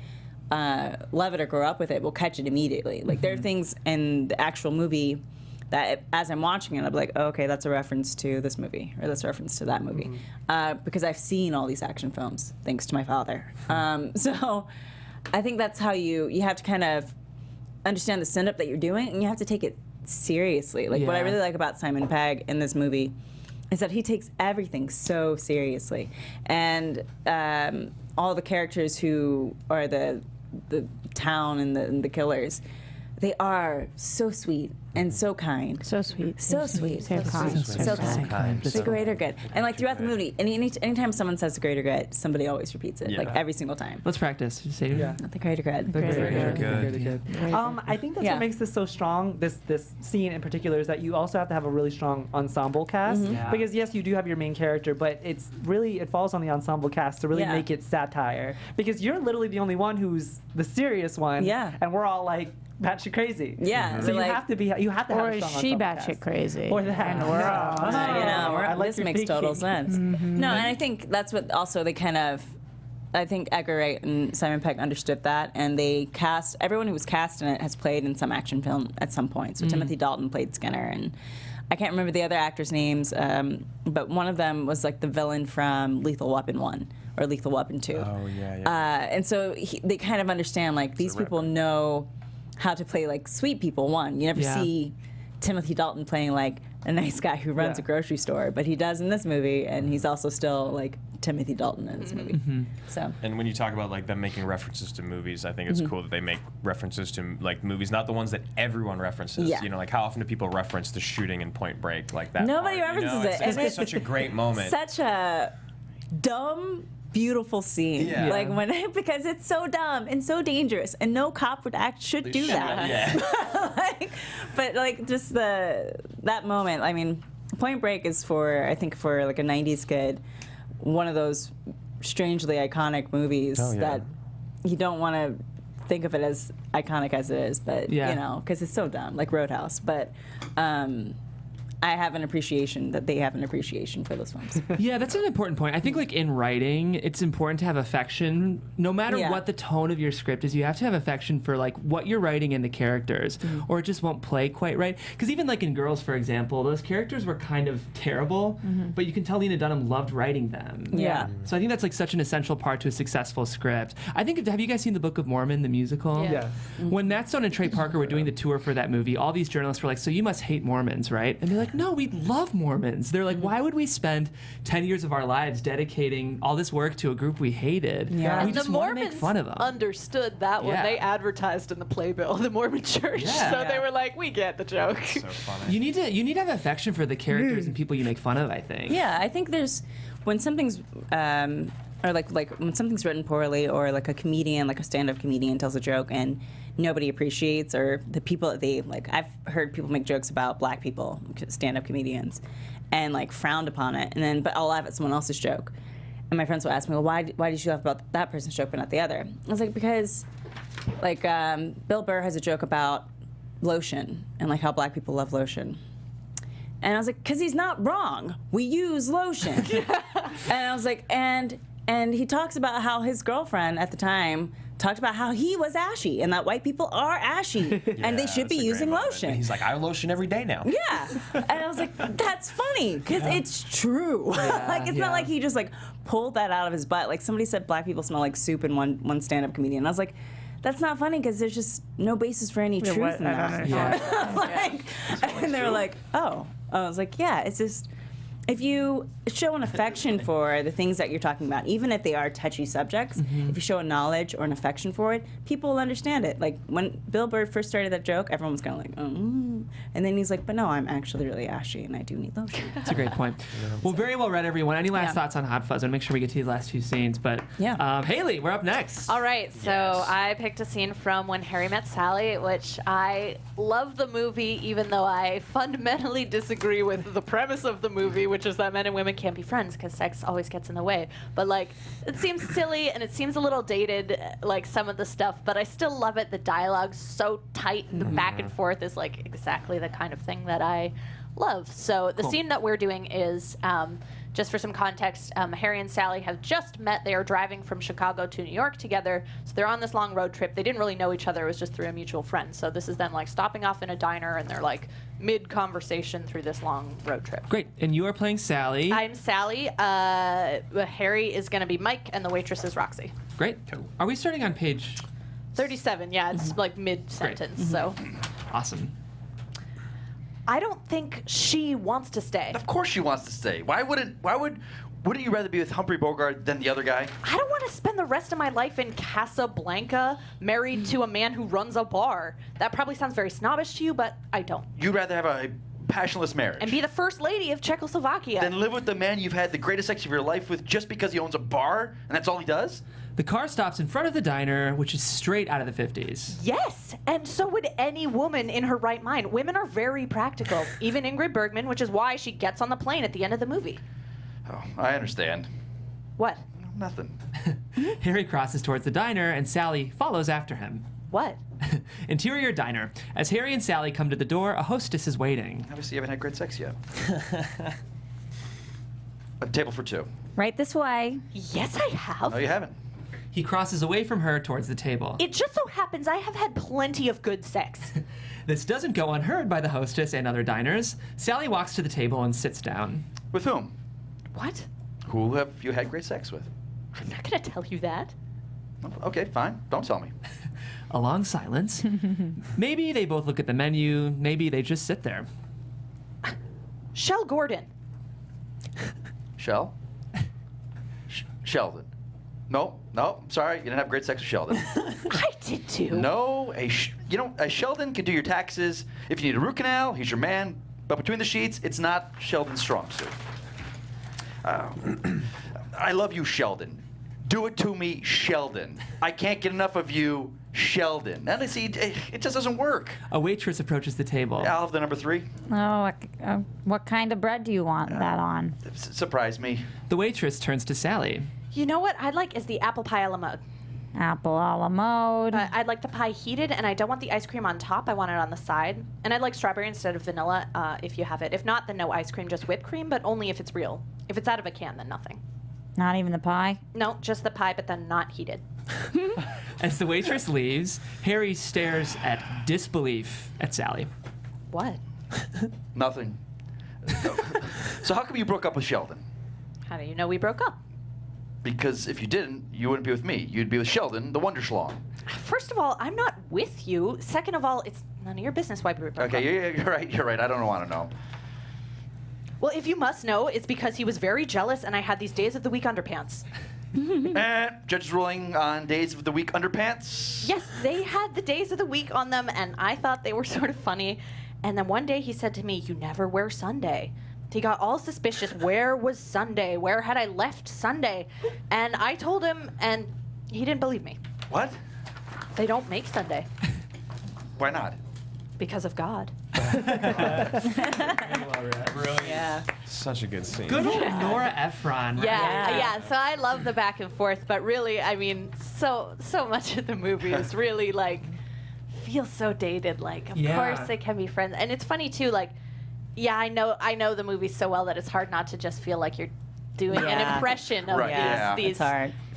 love it or grow up with it will catch it immediately. There are things in the actual movie that as I'm watching it, I'll be like, oh, okay, that's a reference to this movie, or that's a reference to that movie. Because I've seen all these action films, thanks to my father. So I think that's how you have to kind of understand the setup that you're doing, and you have to take it seriously. What I really like about Simon Pegg in this movie is that he takes everything so seriously. And all the characters who are the town and the killers, they are so sweet and so kind. So sweet. So sweet. So kind. So kind. The greater good. And throughout the movie, anytime someone says the greater good, somebody always repeats it, every single time. Let's practice. Just say it. Yeah. The greater good. I think that's Yeah. what makes this so strong. This scene in particular is that you also have to have a really strong ensemble cast, because yes, you do have your main character, but it falls on the ensemble cast to really make it satire, because you're literally the only one who's the serious one, and we're all batshit crazy. Yeah. So you have to have Or a is strong she ensemble batshit cast. crazy? Or that. And we're all. like this your makes total thinking. sense. No, and I think that's what also they kind of, I think Edgar Wright and Simon Pegg understood that, and they cast, everyone who was cast in it has played in some action film at some point. So Timothy Dalton played Skinner, and I can't remember the other actors' names, but one of them was the villain from Lethal Weapon 1, or Lethal Weapon 2. Oh, yeah. And so they kind of understand, like, these people know how to play, like, sweet people, one. You never see Timothy Dalton playing, like, a nice guy who runs a grocery store, but he does in this movie, and he's also still, like, Timothy Dalton in this movie. So. And when you talk about like them making references to movies, I think it's cool that they make references to like movies, not the ones that everyone references. Yeah. You know, like how often do people reference the shooting in Point Break like that? Nobody part, references you know? it. It's And such a great moment. Such a dumb, beautiful scene. Yeah. Like when because it's so dumb and so dangerous, and no cop should do that. Yeah. But like just that moment. I mean, Point Break is for like a '90s kid, one of those strangely iconic movies that you don't want to think of it as iconic as it is, but you know, because it's so dumb, like Roadhouse. But I have an appreciation that they have an appreciation for those films. Yeah, that's an important point. I think like in writing, it's important to have affection. No matter what the tone of your script is, you have to have affection for like what you're writing in the characters, or it just won't play quite right. Because even like in Girls, for example, those characters were kind of terrible, but you can tell Lena Dunham loved writing them. Yeah. So I think that's like such an essential part to a successful script. I think, have you guys seen the Book of Mormon, the musical? Yeah. Yes. When Matt Stone and Trey Parker were doing the tour for that movie, all these journalists were like, so you must hate Mormons, right? And they're like, no, we love Mormons. They're like, why would we spend 10 years of our lives dedicating all this work to a group we hated? Yeah. We And just the want to make Mormons fun of them. understood that when Yeah. they advertised in the playbill, the Mormon church. Yeah. So they were like, we get the joke. So funny. You need to have affection for the characters and people you make fun of, I think. Yeah, I think there's when something's or like when something's written poorly, or like a comedian, like a stand-up comedian tells a joke and nobody appreciates, or the people that they like. I've heard people make jokes about black people, stand-up comedians, and like frowned upon it, and then but I'll laugh at someone else's joke, and my friends will ask me, well, why did you laugh about that person's joke but not the other? I was like, because like Bill Burr has a joke about lotion and like how black people love lotion. And I was like, because he's not wrong. We use lotion. And I was like, and he talks about how his girlfriend at the time talked about how he was ashy and that white people are ashy and they should be using lotion. And he's like, I lotion every day now. Yeah. And I was like, that's funny because it's true. Like, it's not like he just like pulled that out of his butt. Like somebody said black people smell like soup in one stand-up comedian. And I was like, that's not funny because there's just no basis for any truth in that. And they were like, oh. I was like, yeah, it's just, if you show an affection for the things that you're talking about, even if they are touchy subjects, if you show a knowledge or an affection for it, people will understand it. Like when Bill Burr first started that joke, everyone was kind of like, and then he's like, but no, I'm actually really ashy and I do need lotion. That's a great point. Well, very well read, everyone. Any last thoughts on Hot Fuzz? I'll make sure we get to the last two scenes. But Haley, we're up next. All right, so I picked a scene from When Harry Met Sally, which I love the movie, even though I fundamentally disagree with the premise of the movie, which is that men and women can't be friends because sex always gets in the way. But like, it seems silly and it seems a little dated, like some of the stuff, but I still love it. The dialogue's so tight and the back and forth is like exactly the kind of thing that I love. So the scene that we're doing is, just for some context, Harry and Sally have just met. They are driving from Chicago to New York together. So they're on this long road trip. They didn't really know each other. It was just through a mutual friend. So this is them like stopping off in a diner and they're like mid-conversation through this long road trip. Great. And you are playing Sally. I'm Sally. Harry is going to be Mike and the waitress is Roxy. Great. Are we starting on page 37. Yeah, it's like mid-sentence. So awesome. I don't think she wants to stay. Of course she wants to stay. Wouldn't you rather be with Humphrey Bogart than the other guy? I don't want to spend the rest of my life in Casablanca married to a man who runs a bar. That probably sounds very snobbish to you, but I don't. You'd rather have a passionless marriage And be the first lady of Czechoslovakia. than live with the man you've had the greatest sex of your life with just because he owns a bar and that's all he does? The car stops in front of the diner, which is straight out of the 50s. Yes, and so would any woman in her right mind. Women are very practical. Even Ingrid Bergman, which is why she gets on the plane at the end of the movie. Oh, I understand. What? Nothing. Harry crosses towards the diner, and Sally follows after him. What? Interior diner. As Harry and Sally come to the door, a hostess is waiting. Obviously you haven't had great sex yet. A table for two. Right this way. Yes, I have. No, you haven't. He crosses away from her towards the table. It just so happens I have had plenty of good sex. This doesn't go unheard by the hostess and other diners. Sally walks to the table and sits down. With whom? What? Who have you had great sex with? I'm not gonna tell you that. Okay, fine. Don't tell me. A long silence. Maybe they both look at the menu. Maybe they just sit there. Shell Gordon. Shell? Sheldon. No, sorry. You didn't have great sex with Sheldon. I did too. No, a Sheldon can do your taxes. If you need a root canal, he's your man. But between the sheets, it's not Sheldon's strong suit. I love you, Sheldon. Do it to me, Sheldon. I can't get enough of you, Sheldon. Now, see, it just doesn't work. A waitress approaches the table. I'll have the number 3. Oh, what kind of bread do you want that on? Surprise me. The waitress turns to Sally. You know what I'd like is the apple pie a la mode. Apple a la mode. I'd like the pie heated, and I don't want the ice cream on top. I want it on the side. And I'd like strawberry instead of vanilla, if you have it. If not, then no ice cream, just whipped cream, but only if it's real. If it's out of a can, then nothing. Not even the pie? No, just the pie, but then not heated. As the waitress leaves, Harry stares at disbelief at Sally. What? Nothing. So how come you broke up with Sheldon? How do you know we broke up? Because if you didn't, you wouldn't be with me. You'd be with Sheldon, the Wonder Schlong. First of all, I'm not with you. Second of all, it's none of your business why we broke up. Okay, you're right. I don't want to know. Well, if you must know, it's because he was very jealous and I had these days of the week underpants. Judge's ruling on days of the week underpants? Yes, they had the days of the week on them, and I thought they were sort of funny. And then one day he said to me, "You never wear Sunday." He got all suspicious. Where was Sunday? Where had I left Sunday? And I told him, and he didn't believe me. What? They don't make Sunday. Why not? Because of God. Brilliant. Yeah. Such a good scene. Good old Nora Ephron. Right? Yeah. So I love the back and forth, but really, I mean, so much of the movie is really like feels so dated. Like, of course they can be friends, and it's funny too. Like, yeah, I know the movie so well that it's hard not to just feel like you're doing an impression of these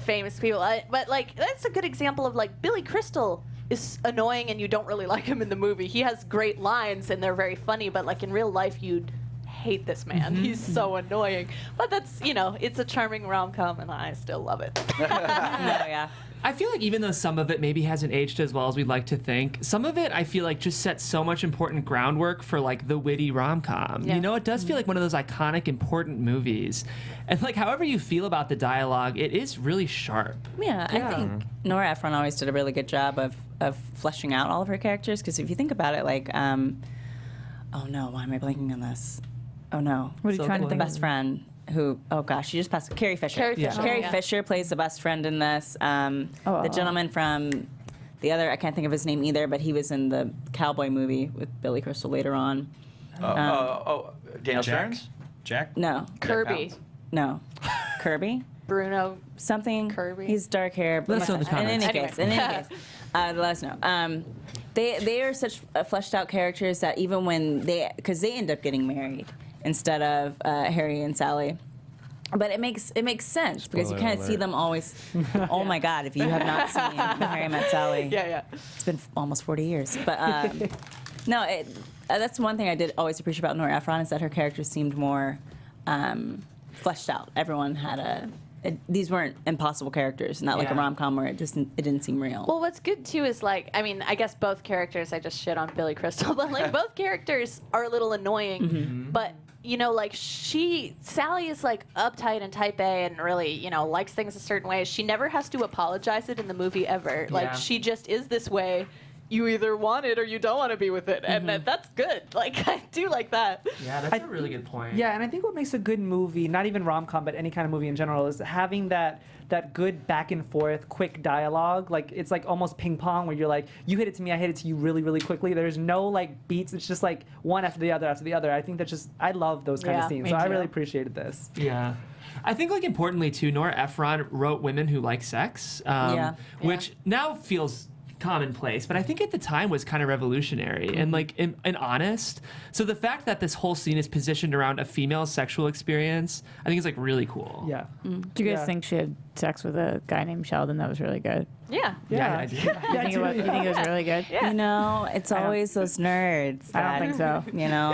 famous people. But like, that's a good example of like Billy Crystal is annoying and you don't really like him in the movie. He has great lines and they're very funny, but like in real life you'd hate this man. He's so annoying. But that's, it's a charming rom-com and I still love it. I feel like even though some of it maybe hasn't aged as well as we'd like to think, some of it I feel like just sets so much important groundwork for like the witty rom-com. Yeah. It does feel like one of those iconic, important movies. And like however you feel about the dialogue, it is really sharp. Yeah, I think Nora Ephron always did a really good job of fleshing out all of her characters. Because if you think about it, like, oh no, why am I blanking on this? Oh no. What are you trying to think? The best friend. Who? Oh gosh, she just passed. Carrie Fisher. Carrie Fisher plays the best friend in this. The gentleman from the other, I can't think of his name either, but he was in the cowboy movie with Billy Crystal later on. Daniel Stearns? Jack? No. Kirby. No. Kirby? Bruno. Something. Kirby. He's dark hair. Let us know in the comments. In any case, let us know. They are such fleshed out characters that even when because they end up getting married instead of Harry and Sally. But it makes sense because you kind of see them always. Oh my God! If you have not seen The Harry Met Sally, it's been almost 40 years. But no, that's one thing I did always appreciate about Nora Ephron is that her characters seemed more fleshed out. Everyone had these weren't impossible characters, not like a rom-com where it didn't seem real. Well, what's good too is like, I mean, I guess both characters, I just shit on Billy Crystal, but like both characters are a little annoying, but like Sally is like uptight and type A and really, likes things a certain way. She never has to apologize it in the movie ever. Like she just is this way. You either want it or you don't want to be with it, and that's good. Like I do like that. Yeah, that's a really good point. Yeah, and I think what makes a good movie, not even rom-com, but any kind of movie in general, is having that good back and forth, quick dialogue. Like it's like almost ping pong, where you're like, you hit it to me, I hit it to you, really, really quickly. There's no like beats. It's just like one after the other after the other. I think I love those kind of scenes. So I really appreciated this. Yeah. I think, like, importantly, too, Nora Ephron wrote Women Who Like Sex, which now feels commonplace, but I think at the time was kind of revolutionary and like and honest. So the fact that this whole scene is positioned around a female sexual experience, I think is like really cool. Yeah. Do you guys think she had sex with a guy named Sheldon. That was really good. Yeah. Yeah, I do. You think it was really good? You know, it's always those nerds. I don't think so. You know,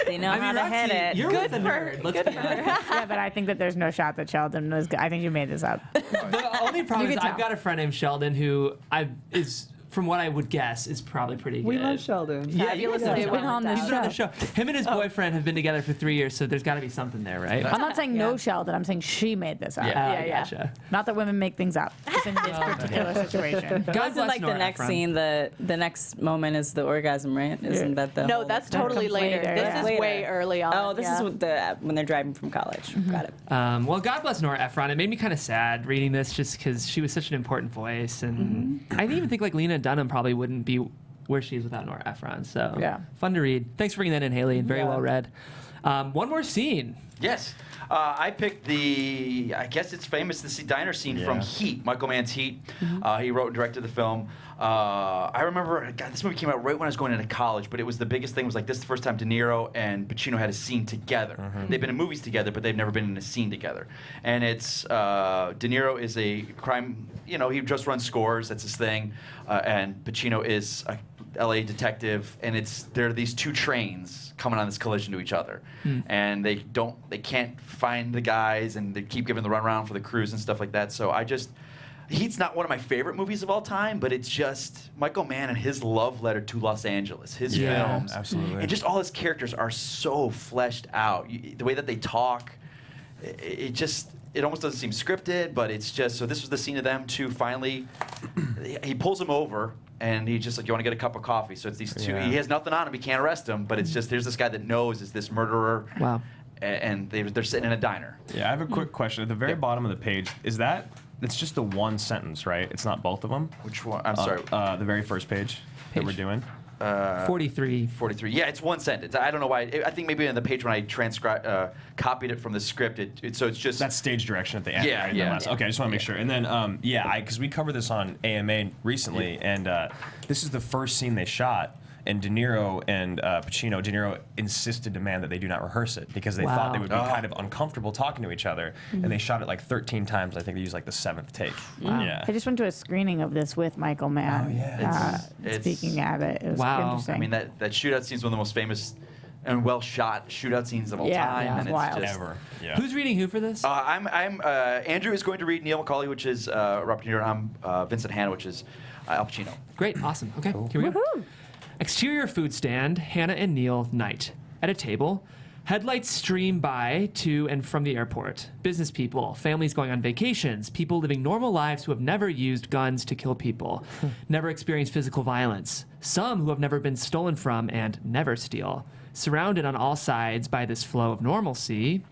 they know how to hit it. You're with the nerd. Let's be honest. Yeah, but I think that there's no shot that Sheldon was good. I think you made this up. The only problem You is can I've tell. got a friend named Sheldon who is, from what I would guess, is probably pretty good. We love Sheldon. Yeah, you Fabulous love Day Sheldon. been on the He's been on the show. Him and his Oh. boyfriend have been together for 3 years, so there's got to be something there, right? I'm not saying no Sheldon. I'm saying she made this up. Yeah, gotcha. Not that women make things up. Just in this particular situation. God Wasn't bless like the Nora next Ephron. scene, the next moment is the orgasm, right? Isn't that the No, whole- that's That totally comes later. later, This yeah. is Later. way early on. Oh, this yeah. is what when they're driving from college. Got it. Well, God bless Nora Ephron. It made me kind of sad reading this just because she was such an important voice. And I even think like Lena Dunham probably wouldn't be where she is without Nora Ephron. So Yeah. fun to read. Thanks for bringing that in, Haley, and very Yeah. well read. One more scene. Yes. I picked I guess it's famous, the diner scene from Yeah. Heat, Michael Mann's Heat. He wrote and directed the film. I remember, God, this movie came out right when I was going into college, but it was the biggest thing was like this is the first time De Niro and Pacino had a scene together. They've been in movies together, but they've never been in a scene together. And it's, De Niro is a crime, he just runs scores, that's his thing. And Pacino is a LA detective, and there are these two trains coming on this collision to each other, and they can't find the guys, and they keep giving the runaround for the crews and stuff like that. So Heat's not one of my favorite movies of all time, but it's just Michael Mann and his love letter to Los Angeles, his films, absolutely. and just all his characters are so fleshed out. The way that they talk, it almost doesn't seem scripted, but it's just so. This was the scene of them two finally. He pulls him over. And he's just like, you want to get a cup of coffee? So it's these two. Yeah. He has nothing on him. He can't arrest him. But it's just there's this guy that knows is this murderer. Wow. And they're sitting in a diner. Yeah, I have a quick question. At the very bottom of the page, it's just the one sentence, right? It's not both of them? Which one? I'm sorry. The very first page that we're doing. 43. 43. Yeah, it's one sentence. I don't know why. I think maybe on the page when I copied it from the script, so it's just. That's stage direction at the end. Yeah, right? yeah. Okay, I just want to make sure. And then, because we covered this on AMA recently, and this is the first scene they shot. And De Niro and Pacino, De Niro insisted, demand that they do not rehearse it because they thought they would be kind of uncomfortable talking to each other. And they shot it like 13 times. I think they used like the 7th take. Yeah. I just went to a screening of this with Michael Mann. Oh, yeah. Speaking at it, it was Wow. interesting. I mean, that shootout scene is one of the most famous and well shot shootout scenes of all Yeah, time. yeah, and it's wild. just. Ever. Yeah. Who's reading who for this? Andrew is going to read Neil Macaulay, which is Robert De Niro. I'm Vincent Hanna, which is Al Pacino. Great, awesome. Okay, here we go. Exterior food stand, Hannah and Neil, night. At a table, headlights stream by to and from the airport. Business people, families going on vacations, people living normal lives who have never used guns to kill people, never experienced physical violence, some who have never been stolen from and never steal. Surrounded on all sides by this flow of normalcy.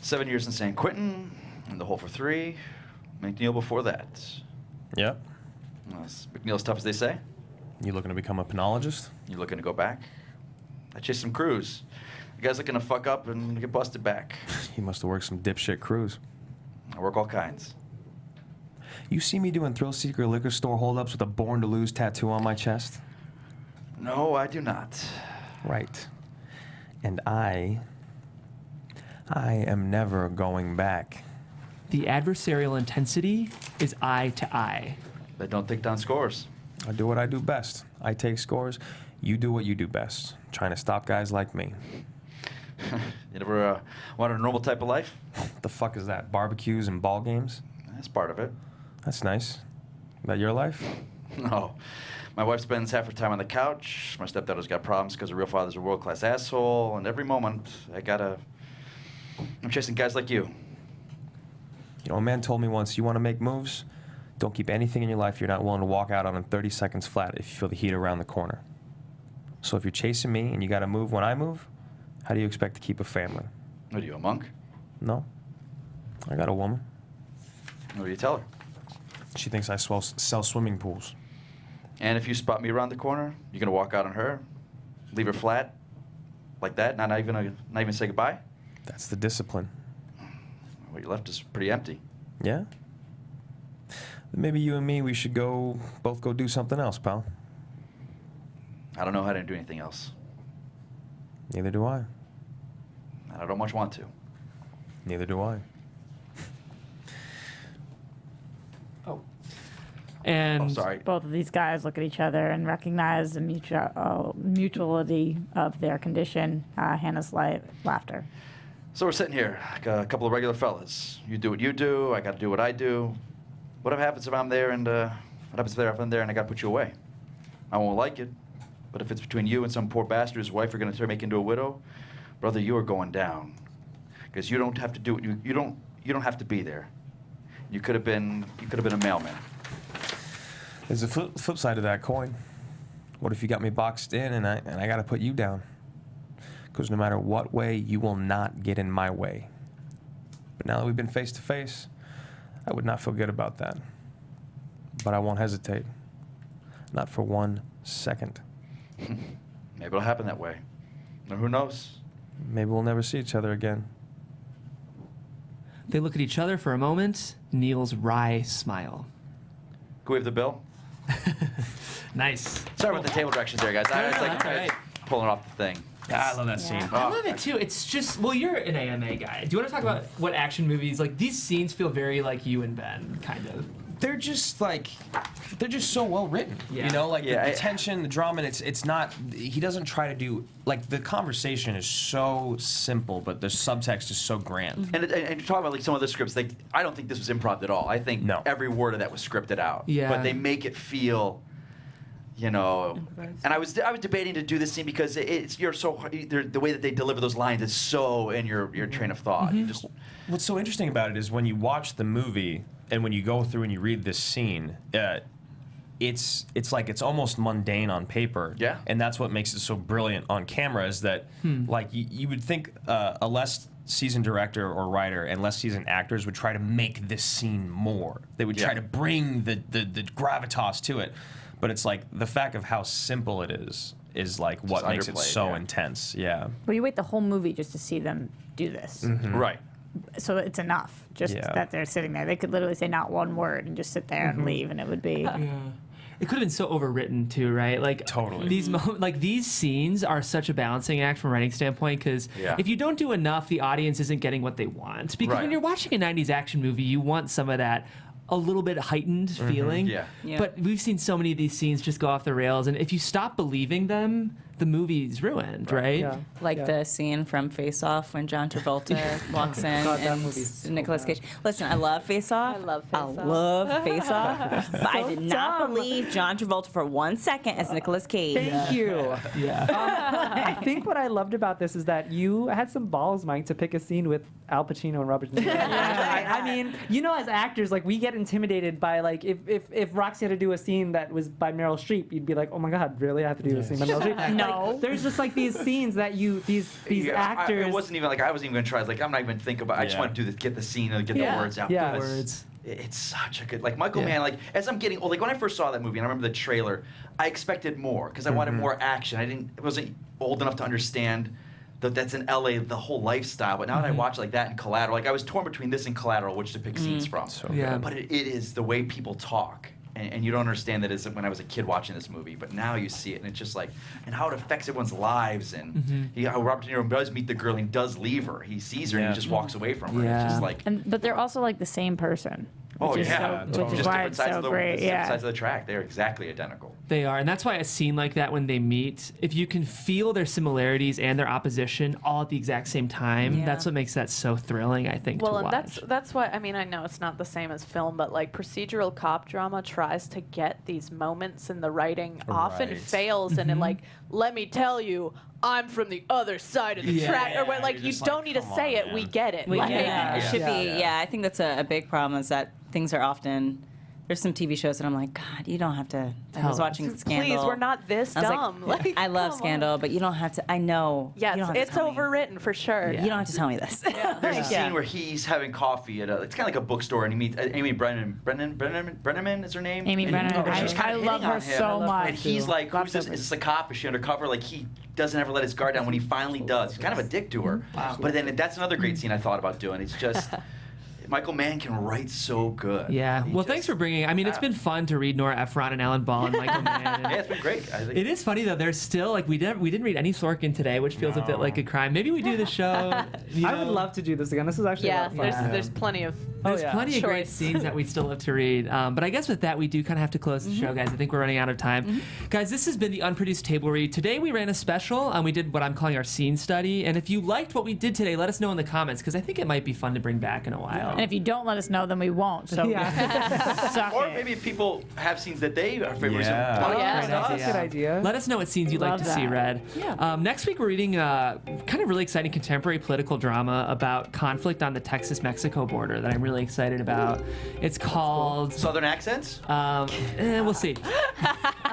7 years in San Quentin, in the hole for 3. McNeil before that. Yep. McNeil as tough as they say. You looking to become a penologist? You looking to go back? I chased some crews. You guys looking to fuck up and get busted back. You must have worked some dipshit crews. I work all kinds. You see me doing thrill seeker liquor store holdups with a Born to Lose tattoo on my chest? No, I do not. Right. And I am never going back. The adversarial intensity is eye to eye. But don't take down scores. I do what I do best. I take scores. You do what you do best. Trying to stop guys like me. You never wanted a normal type of life? What the fuck is that? Barbecues and ball games? That's part of it. That's nice. That your life? No. My wife spends half her time on the couch. My stepdaughter's got problems because her real father's a world-class asshole. And every moment, I'm chasing guys like you. You know, a man told me once, you want to make moves? Don't keep anything in your life you're not willing to walk out on in 30 seconds flat if you feel the heat around the corner. So if you're chasing me and you got to move when I move, how do you expect to keep a family? What are you, a monk? No. I got a woman. What do you tell her? She thinks I sell swimming pools. And if you spot me around the corner, you're gonna walk out on her, leave her flat, like that, not even say goodbye? That's the discipline. What you left is pretty empty. Yeah? Maybe you and me, we should both go do something else, pal. I don't know how to do anything else. Neither do I. And I don't much want to. Neither do I. And sorry. Both of these guys look at each other and recognize the mutuality of their condition. Hannah's laughter. So we're sitting here, like a couple of regular fellas. You do what you do, I got to do what I do. What happens if I'm there and what happens if I'm there and I got to put you away? I won't like it. But if it's between you and some poor bastard whose wife you're going to make into a widow, brother, you are going down. Because you don't have to do it. You don't have to be there. You could have been a mailman. There's a flip side to that coin. What if you got me boxed in and I got to put you down? Because no matter what way, you will not get in my way. But now that we've been face to face, I would not feel good about that. But I won't hesitate. Not for 1 second. Maybe it'll happen that way. Or who knows? Maybe we'll never see each other again. they look at each other for a moment. Neil's wry smile. Can we have the bill? Nice. Sorry about the table directions there, guys. I was like that's all right. pulling off the thing. Yeah, I love that scene. I love it too. It's just, well, you're an AMA guy. Do you want to talk about what action movies, like these scenes feel very like you and Ben, kind of? They're just like, they're just so well written. Yeah. You know, like Yeah, the tension, the drama, and it's not, he doesn't try to do, like the conversation is so simple, but the subtext is so grand. And you talk about like some of the scripts, like I don't think this was improv at all. I think every word of that was scripted out. Yeah. But they make it feel, you know. And I was debating to do this scene because the way that they deliver those lines is so in your train of thought. Mm-hmm. You just What's so interesting about it is when you watch the movie and when you go through and you read this scene, it's like it's almost mundane on paper. Yeah. And that's what makes it so brilliant on camera is that like you would think a less seasoned director or writer and less seasoned actors would try to make this scene more. They would try to bring the gravitas to it. But it's like the fact of how simple it is like what makes it so intense. Yeah. Well, you wait the whole movie just to see them do this. right. So it's enough just that they're sitting there. They could literally say not one word and just sit there and leave, and it would be. It could have been so overwritten too, right? Like Totally. These scenes are such a balancing act from a writing standpoint because if you don't do enough, the audience isn't getting what they want. Because when you're watching a '90s action movie, you want some of that a little bit heightened feeling. Yeah. But we've seen so many of these scenes just go off the rails, and if you stop believing them, the movie's ruined, right? Yeah. Like the scene from Face Off when John Travolta walks in God, that and movie's so Nicolas Cage. Listen, I love Face Off. I love Face Off. love Face Off. But I did not believe John Travolta for 1 second as Nicolas Cage. Thank you. Yeah. I think what I loved about this is that you had some balls, Mike, to pick a scene with Al Pacino and Robert De Niro. I mean, you know, as actors, like we get intimidated by like if Roxy had to do a scene that was by Meryl Streep, you'd be like, oh my God, really? I have to do a scene by Meryl Streep? No. Like, there's just like these scenes that these actors. It wasn't even like I wasn't even gonna try. Like I'm not even thinking about. I just want to do this, get the scene, and get the words out. Yeah. because Words. It's such a good. Like Michael Mann. Like as I'm getting old. Like when I first saw that movie, and I remember the trailer, I expected more because I wanted more action. I wasn't old enough to understand that that's in LA, the whole lifestyle. But now that I watch like that and Collateral, like I was torn between this and Collateral, which to pick scenes from. So Yeah. But it is the way people talk. And you don't understand that as when I was a kid watching this movie, but now you see it, and it's just like, and how it affects everyone's lives, and how Robert De Niro does meet the girl and does leave her. He sees her and he just walks away from her. Yeah. It's just like, But they're also like the same person. oh which is yeah, so, which is just why different it's sides so of the great. different Yeah. sides of the track. They're exactly identical. They are, and that's why a scene like that when they meet, if you can feel their similarities and their opposition all at the exact same time, that's what makes that so thrilling, I think, Well, to and watch. that's why, I mean, I know it's not the same as film, but like procedural cop drama tries to get these moments in the writing, often Right. fails, and it like, let me tell you, I'm from the other side of the track, or when like you're you just don't like, need to come say on, it, we man. get it. We Like, get it. It should be, Yeah. I think that's a big problem is that things are often, there's some TV shows that I'm like, God, you don't have to. I was watching Scandal. Please, we're not this I was dumb. like, I love come Scandal, on. but you don't have to. I know. Yeah, you don't have to it's tell me. overwritten for sure. You don't have to tell me this. There's a scene where he's having coffee at it's kind of like a bookstore, and he meets Amy Brenneman is her name? Amy And Brenneman. she's kinda I love hitting her on him. so much. And he's like, Love who's this? her. Is this a cop? Is she undercover? Like he doesn't ever let his guard down when he finally does. He's kind of a dick to her. But then that's another great scene I thought about doing. It's just Michael Mann can write so good. Yeah. He Well, just- thanks for bringing. I mean, it's been fun to read Nora Ephron and Alan Ball and Michael Mann. Yeah, it's been great. I think It is funny though. There's still like we didn't read any Sorkin today, which feels a bit like a crime. Maybe we do the show. You I would know. love to do this again. This is actually a lot of fun. there's plenty of There's yeah. plenty of great Choice. scenes that we still have to read. But I guess with that, we do kind of have to close the show, guys. I think we're running out of time. Guys, this has been the Unproduced Table Read. Today we ran a special. We did what I'm calling our scene study. And if you liked what we did today, let us know in the comments, because I think it might be fun to bring back in a while. And if you don't let us know, then we won't. So suck Or it. maybe if people have scenes that they are favorites. Yeah. Want to Yeah. share Great with us. idea. Good idea. Let us know what scenes you'd like Love to see that. read. Yeah. Next week, we're reading kind of really exciting contemporary political drama about conflict on the Texas-Mexico border that I'm really excited about. It's called... Southern accents? We'll see.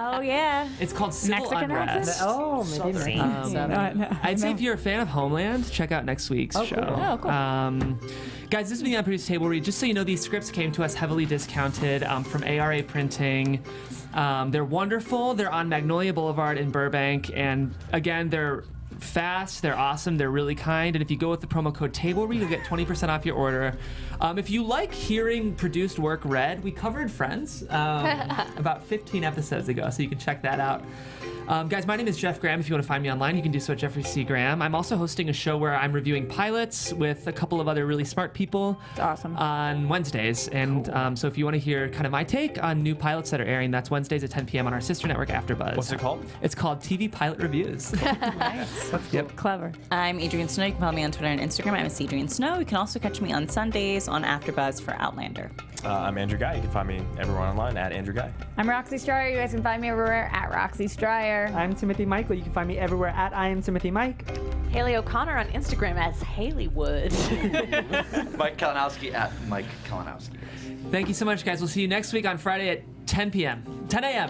Oh yeah. It's called Civil Mexican Unrest. accents? Oh, maybe. I'd say if you're a fan of Homeland, check out next week's show. cool. Oh, cool. Guys, this has been the Unproduced Table Read. Just so you know, these scripts came to us heavily discounted from ARA Printing. They're wonderful. They're on Magnolia Boulevard in Burbank. And again, they're fast, they're awesome, they're really kind. And if you go with the promo code TABLEREAD, you'll get 20% off your order. If you like hearing produced work read, we covered Friends about 15 episodes ago, so you can check that out. Guys, my name is Jeff Graham. If you want to find me online, you can do so at Jeffrey C. Graham. I'm also hosting a show where I'm reviewing pilots with a couple of other really smart people It's awesome. on Wednesdays. And so if you want to hear kind of my take on new pilots that are airing, that's Wednesdays at 10 p.m. on our sister network, AfterBuzz. What's it called? It's called TV Pilot Reviews. Yep. Clever. I'm Adrian Snow. You can follow me on Twitter and Instagram. I'm Adrian Snow. You can also catch me on Sundays on AfterBuzz for Outlander. I'm Andrew Guy. You can find me everywhere online at Andrew Guy. I'm Roxy Stryer. You guys can find me everywhere at Roxy Stryer. I'm Timothy Michael. You can find me everywhere at I am Timothy Mike. Haley O'Connor on Instagram as Haleywood. Mike Kalinowski at Mike Kalinowski. Thank you so much, guys. We'll see you next week on Friday at 10 p.m. 10 a.m.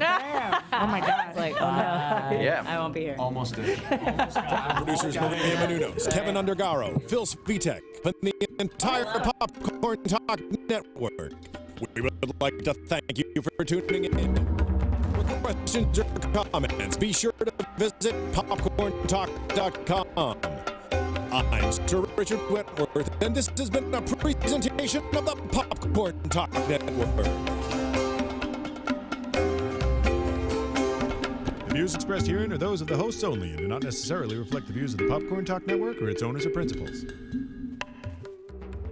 Oh my God. Like, oh no, Yeah. I won't be here. Almost did. Producers Maria Menounos, Kevin Undergaro, Phil Svitek, and the entire Popcorn Talk Network. We would like to thank you for tuning in. For questions or comments, be sure to visit popcorntalk.com. I'm Sir Richard Wentworth, and this has been a presentation of the Popcorn Talk Network. The views expressed herein are those of the hosts only and do not necessarily reflect the views of the Popcorn Talk Network or its owners or principals.